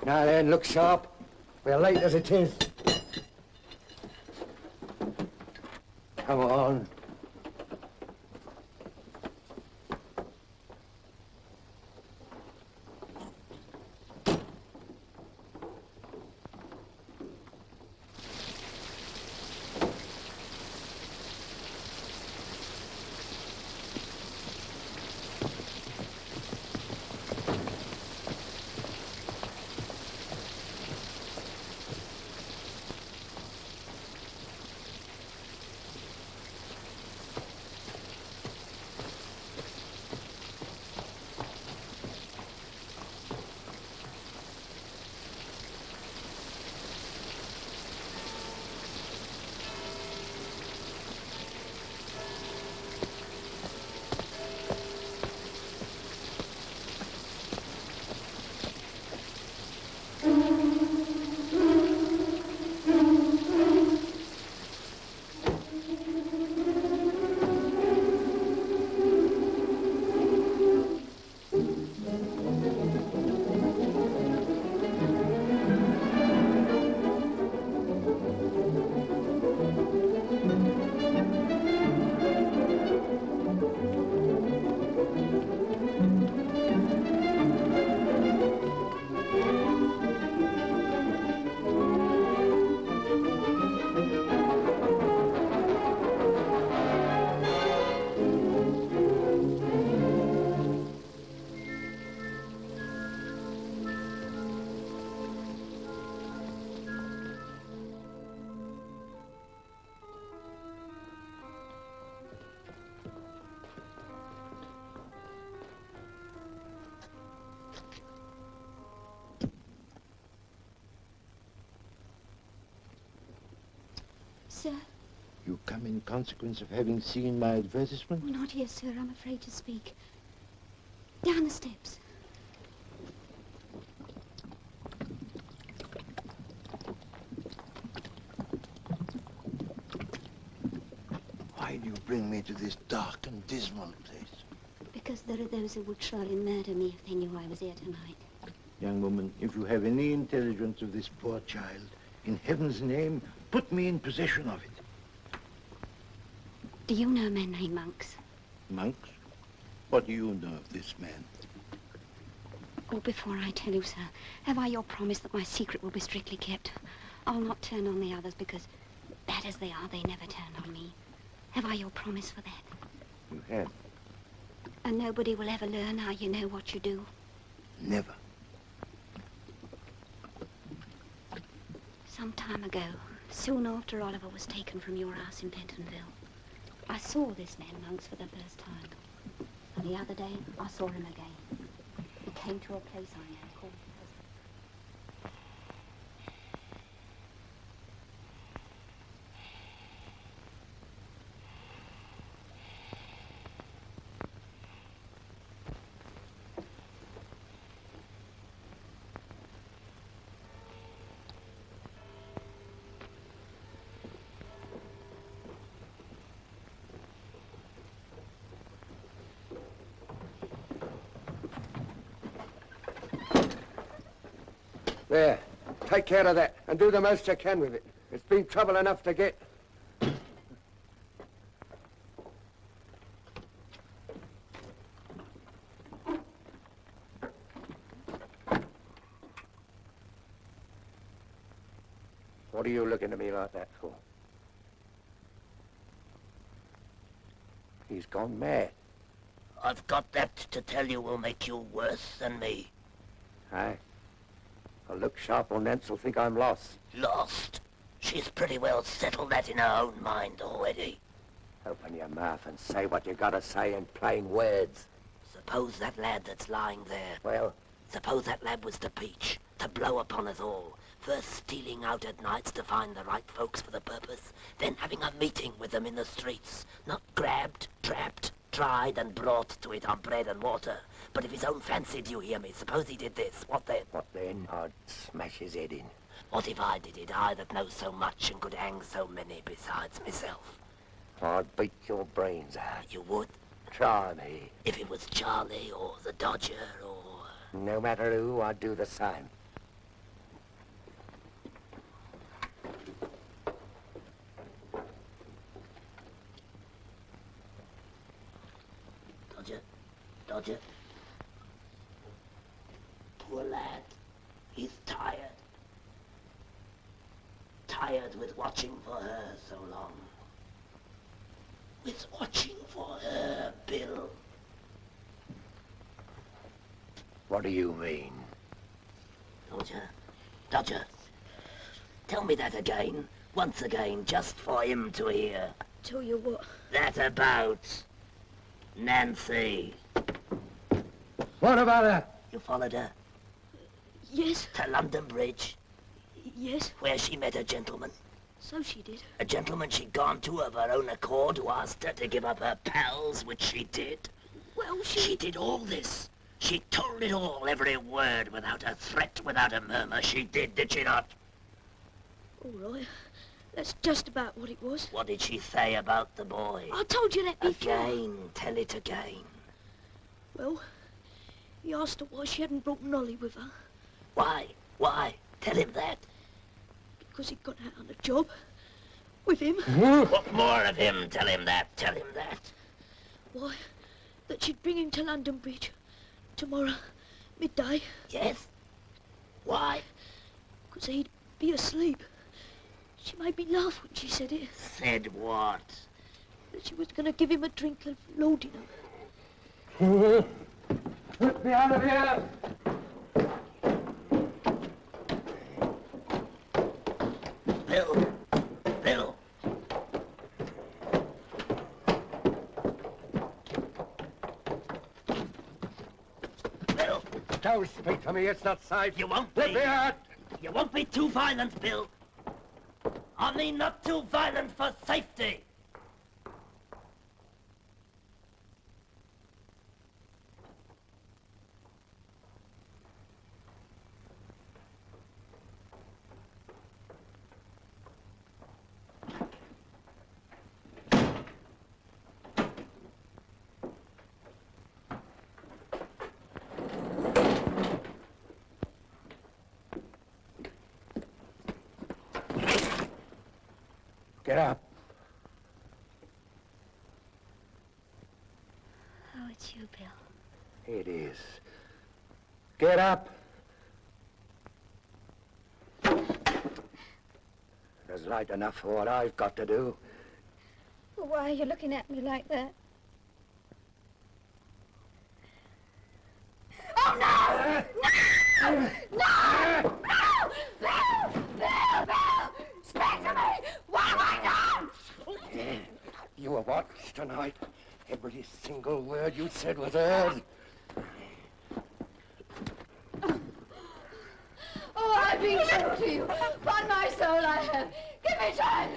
Now then, look sharp. We're late as it is. Come on. Sir? You come in consequence of having seen my advertisement? Oh, not here, sir. I'm afraid to speak. Down the steps. Why do you bring me to this dark and dismal place? Because there are those who would surely murder me if they knew I was here tonight. Young woman, if you have any intelligence of this poor child, in heaven's name, put me in possession of it. Do you know men named Monks? Monks? What do you know of this man? Oh, before I tell you, sir, have I your promise that my secret will be strictly kept? I'll not turn on the others because, bad as they are, they never turned on me. Have I your promise for that? You have? And nobody will ever learn how you know what you do. Never. Some time ago, soon after Oliver was taken from your house in Pentonville, I saw this man Monks for the first time. And the other day, I saw him again. He came to a place I know called... There, take care of that and do the most you can with it. It's been trouble enough to get. What are you looking at me like that for? He's gone mad. I've got that to tell you will make you worse than me. Aye. I'll look sharp on Nance'll think I'm lost. Lost? She's pretty well settled that in her own mind already. Open your mouth and say what you gotta say in plain words. Suppose that lad that's lying there. Well? Suppose that lad was to peach, to blow upon us all. First stealing out at nights to find the right folks for the purpose, then having a meeting with them in the streets. Not grabbed, trapped, tried and brought to it on bread and water. But if his own fancy, do you hear me? Suppose he did this, what then? What then? I'd smash his head in. What if I did it, I that know so much and could hang so many besides myself? I'd beat your brains out. You would? Try me. If it was Charlie or the Dodger or... No matter who, I'd do the same. Dodger. Poor lad. He's tired. Tired with watching for her so long. With watching for her, Bill. What do you mean? Dodger. Tell me that again. Once again, just for him to hear. Tell you what? That about... Nancy. What about her? You followed her? Yes. To London Bridge? Yes. Where she met a gentleman? So she did. A gentleman she'd gone to of her own accord who asked her to give up her pals, which she did. Well, She did all this. She told it all, every word, without a threat, without a murmur. She did she not? All right. That's just about what it was. What did she say about the boy? I told you that before. Again, tell it again. Well, he asked her why she hadn't brought Nolly with her. Why? Why? Tell him that. Because he'd got out on a job with him. What more of him? Tell him that. Tell him that. Why, that she'd bring him to London Bridge tomorrow, midday. Yes? Why? Because he'd be asleep. She made me laugh when she said it. Said what? That she was going to give him a drink of laudanum. Get me out of here! Bill! Bill! Bill! Don't speak to me, it's not safe. You won't Let be. me out! You won't be too violent, Bill. I mean not too violent for safety. Get up. Oh, it's you, Bill. It is. Get up. There's light enough for what I've got to do. Well, why are you looking at me like that? Oh, no! No! No! No! Bill! Bill! Speak to me! What have I done? You were watched tonight. Every single word you said was heard. Oh, I've been true to you. Upon my soul, I have. Give me time.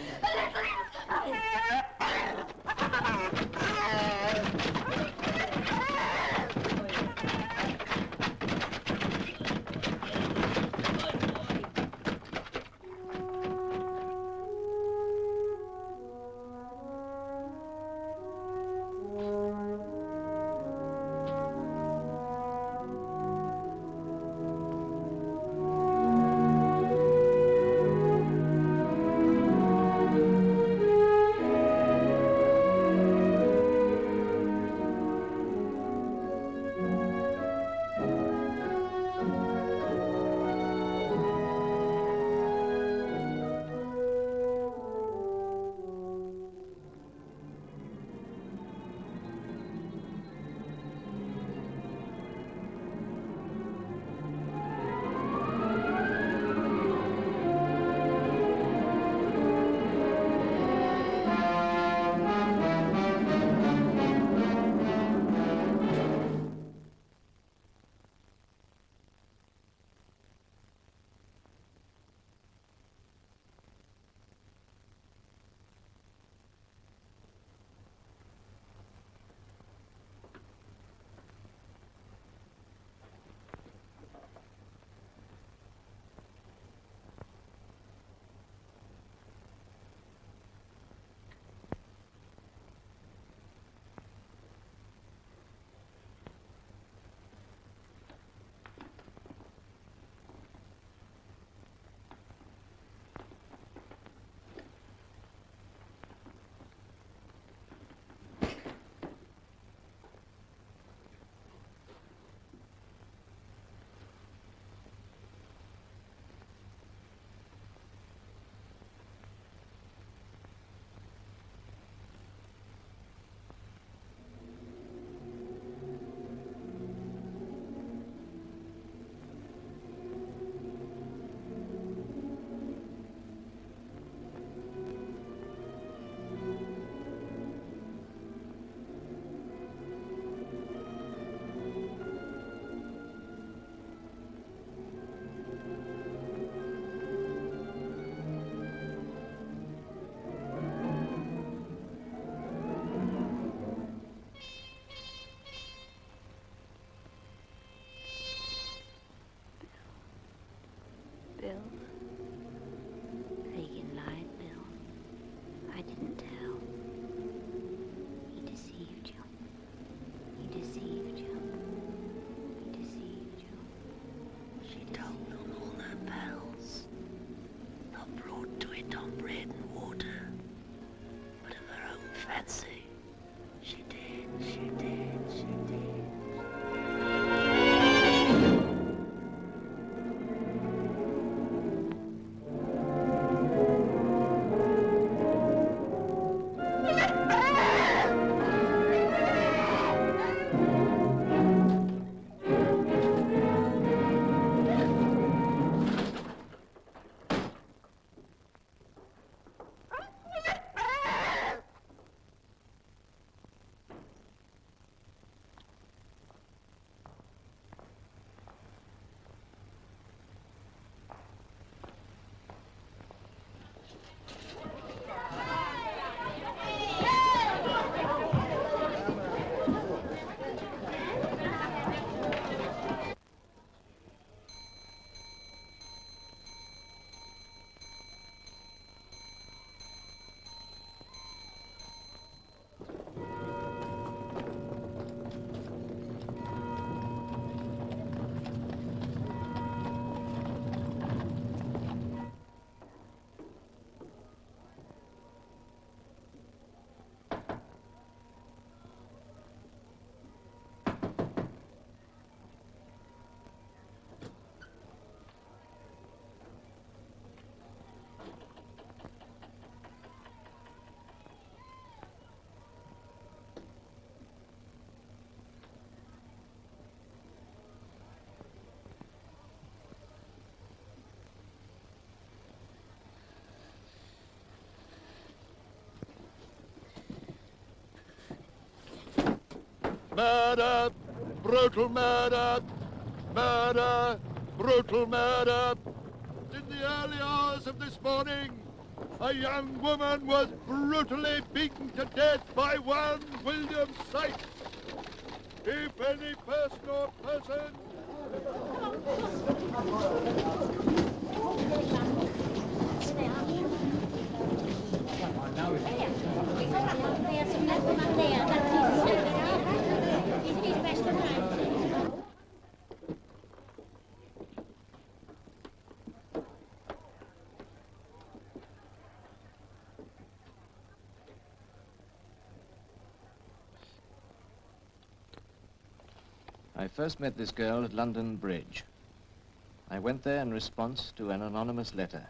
Murder! Brutal murder! Murder! Brutal murder! In the early hours of this morning, a young woman was brutally beaten to death by one William Sykes. If any person or person... I first met this girl at London Bridge. I went there in response to an anonymous letter.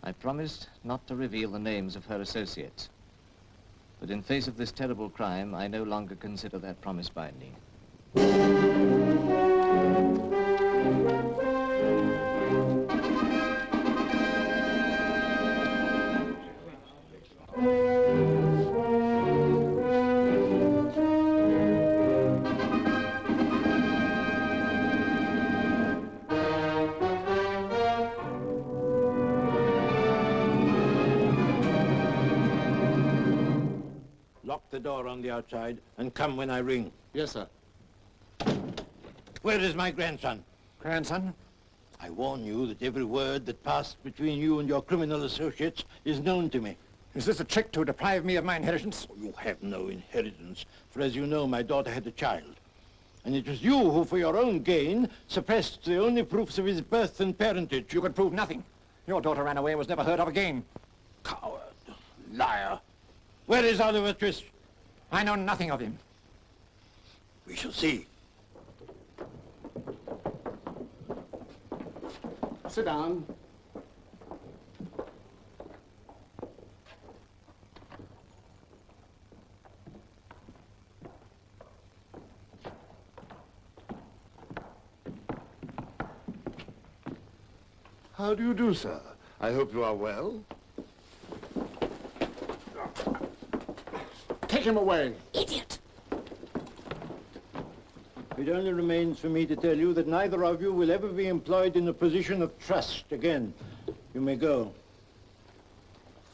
I promised not to reveal the names of her associates. But in face of this terrible crime, I no longer consider that promise binding. Lock the door on the outside and come when I ring. Yes, sir. Where is my grandson? Grandson? I warn you that every word that passed between you and your criminal associates is known to me. Is this a trick to deprive me of my inheritance? You have no inheritance, for as you know, my daughter had a child. And it was you who, for your own gain, suppressed the only proofs of his birth and parentage. You could prove nothing. Your daughter ran away and was never heard of again. Coward. Liar. Where is Oliver Twist? I know nothing of him. We shall see. Sit down. How do you do, sir? I hope you are well. Take him away. Idiot! It only remains for me to tell you that neither of you will ever be employed in a position of trust again. You may go.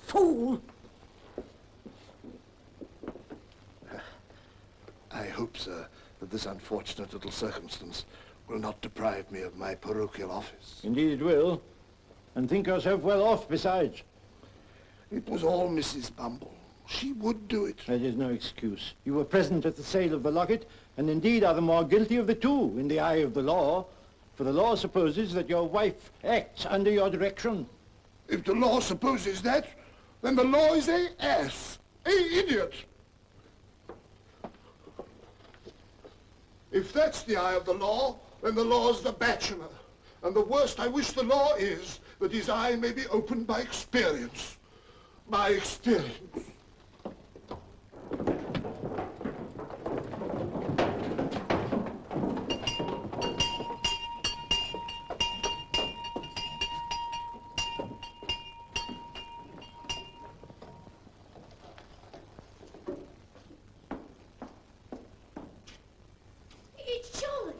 Fool! I hope, sir, that this unfortunate little circumstance will not deprive me of my parochial office. Indeed it will. And think yourself well off besides. It was all Mrs. Bumble. She would do it. That is no excuse. You were present at the sale of the locket, and indeed are the more guilty of the two in the eye of the law, for the law supposes that your wife acts under your direction. If the law supposes that, then the law is a ass, a idiot. If that's the eye of the law, then the law's the bachelor. And the worst I wish the law is that his eye may be opened by experience. By experience. It's Charlie.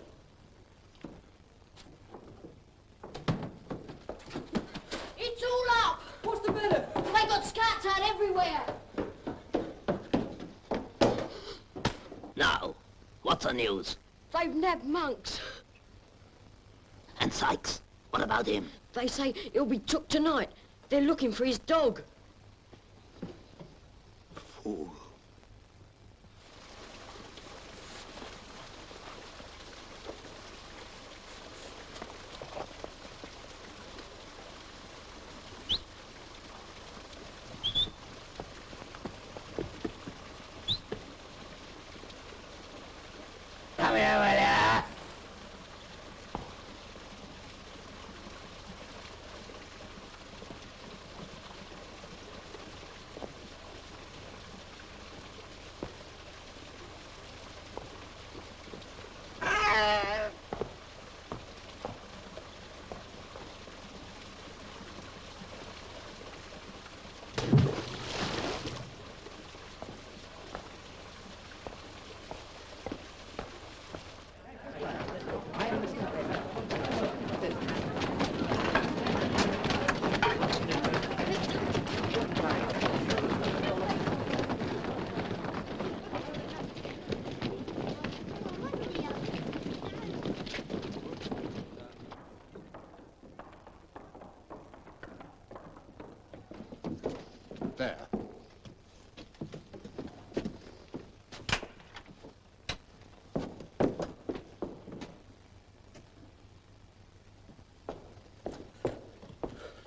It's all up. What's the matter? They got scats out everywhere. Now, what's the news? They've nabbed Monks. And Sykes? What about him? They say he'll be took tonight. They're looking for his dog. Fool. Come here, will ya?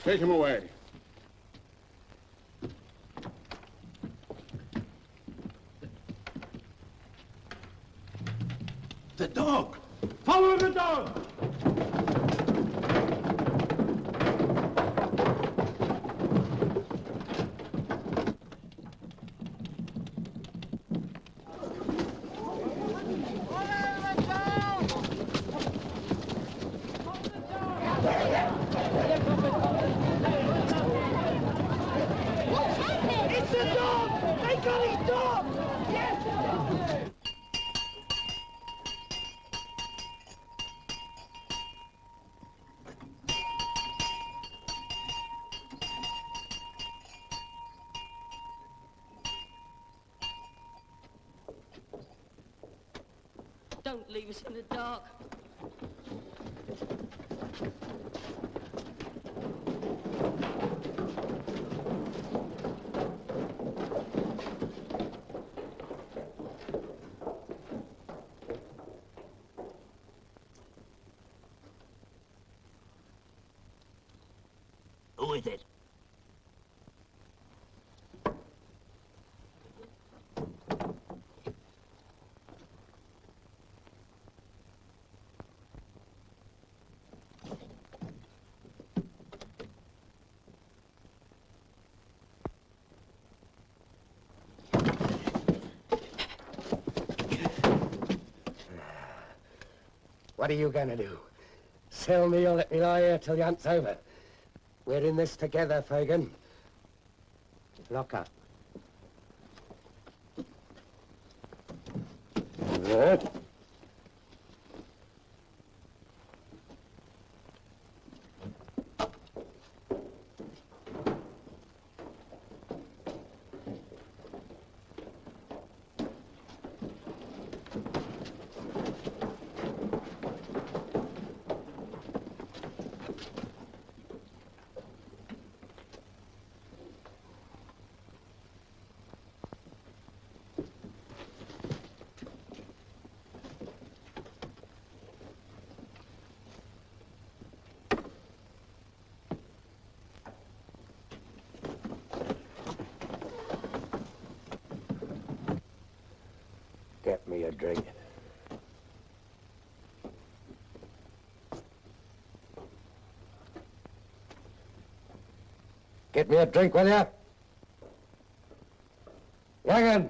Take him away. The dog! Follow the dog! It's the dog! They got his dog! Yes! Don't leave us in the dark. Who is it? What are you gonna do? Sell me or let me lie here till the hunt's over? We're in this together, Fagan. Lock up. Good. Get me a drink. Get me a drink, will ya? Young'un!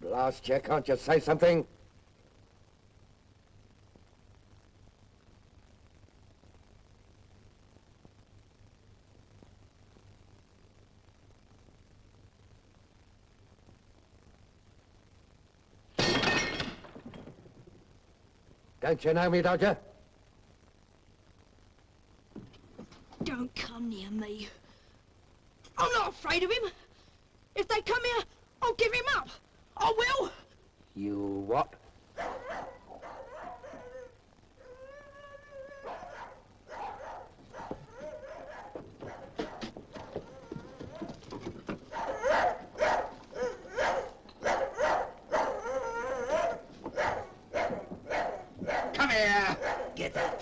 Blast you, can't you say something? Don't you know me, don't you? Don't come near me. I'm not afraid of him. If they come here, I'll give him up. I will. You what? Come here! Get out.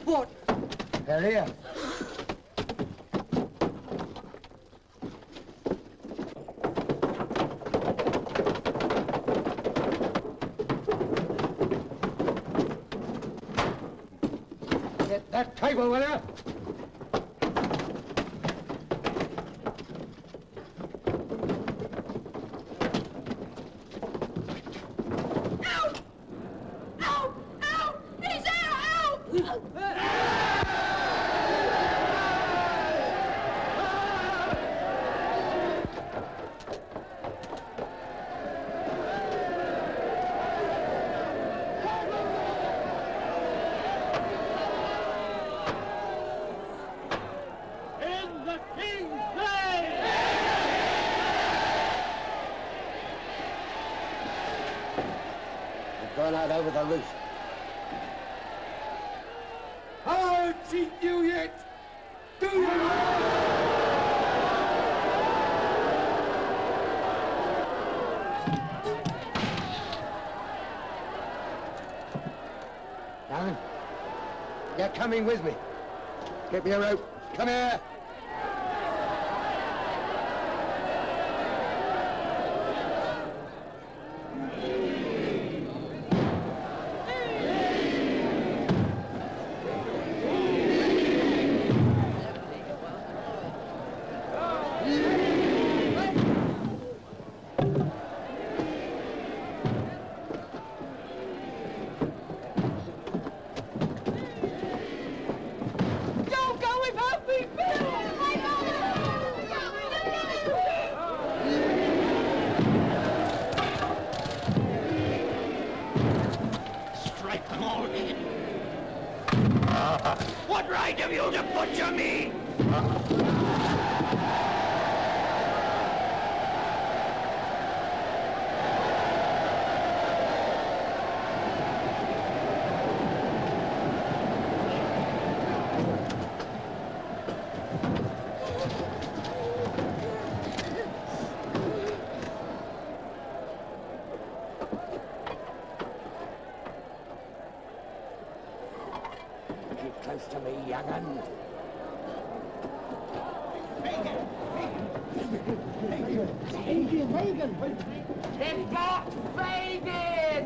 What? They're here. Get that table, will you? Out! Out! gone out over the roof. I'll cheat you yet! Do you? Darling, you're coming with me. Get me a rope. Come here. Don't go without me, Bill! Strike them all dead. What right have you to butcher me? Keep close to me, young'un. Hagen! They've got Fagin!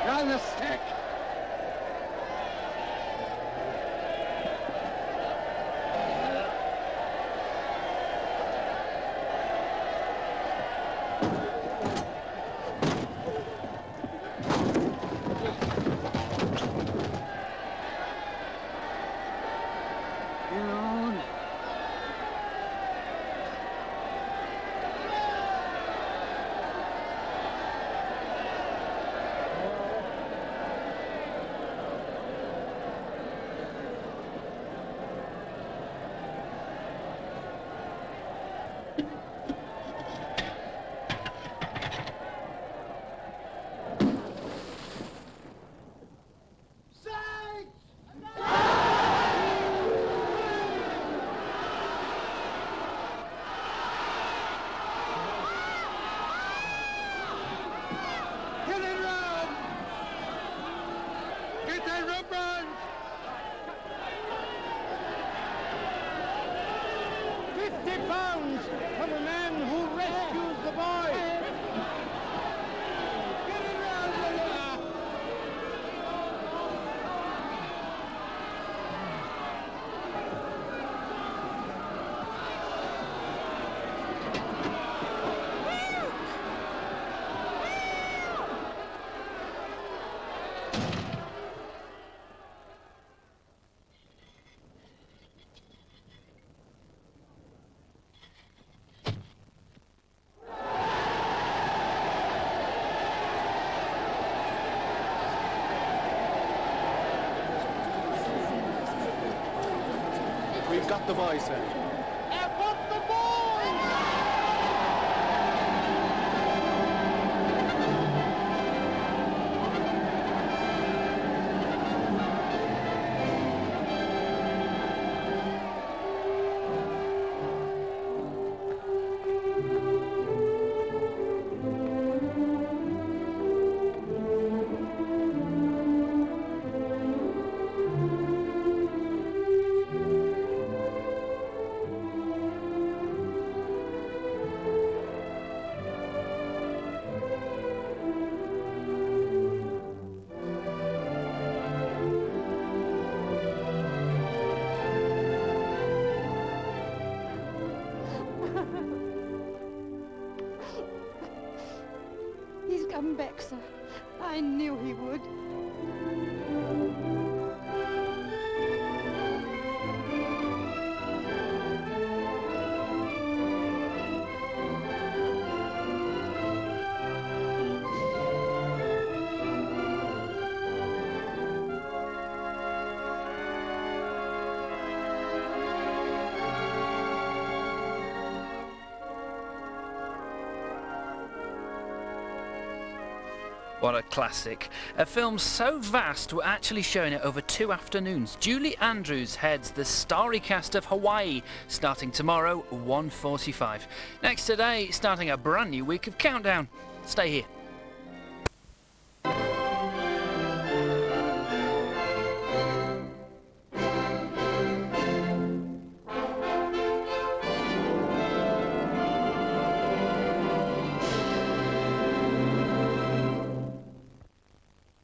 Round the stick. Get on. Get it round! Get that rope round! 50 pounds from a man who rescues the boy! Get it round, William! We've got the boy, sir. I've got the boy! He's come back, sir. I knew he would. What a classic. A film so vast we're actually showing it over 2 afternoons. Julie Andrews heads the starry cast of Hawaii, starting tomorrow, 1:45. Next today, starting a brand new week of Countdown. Stay here.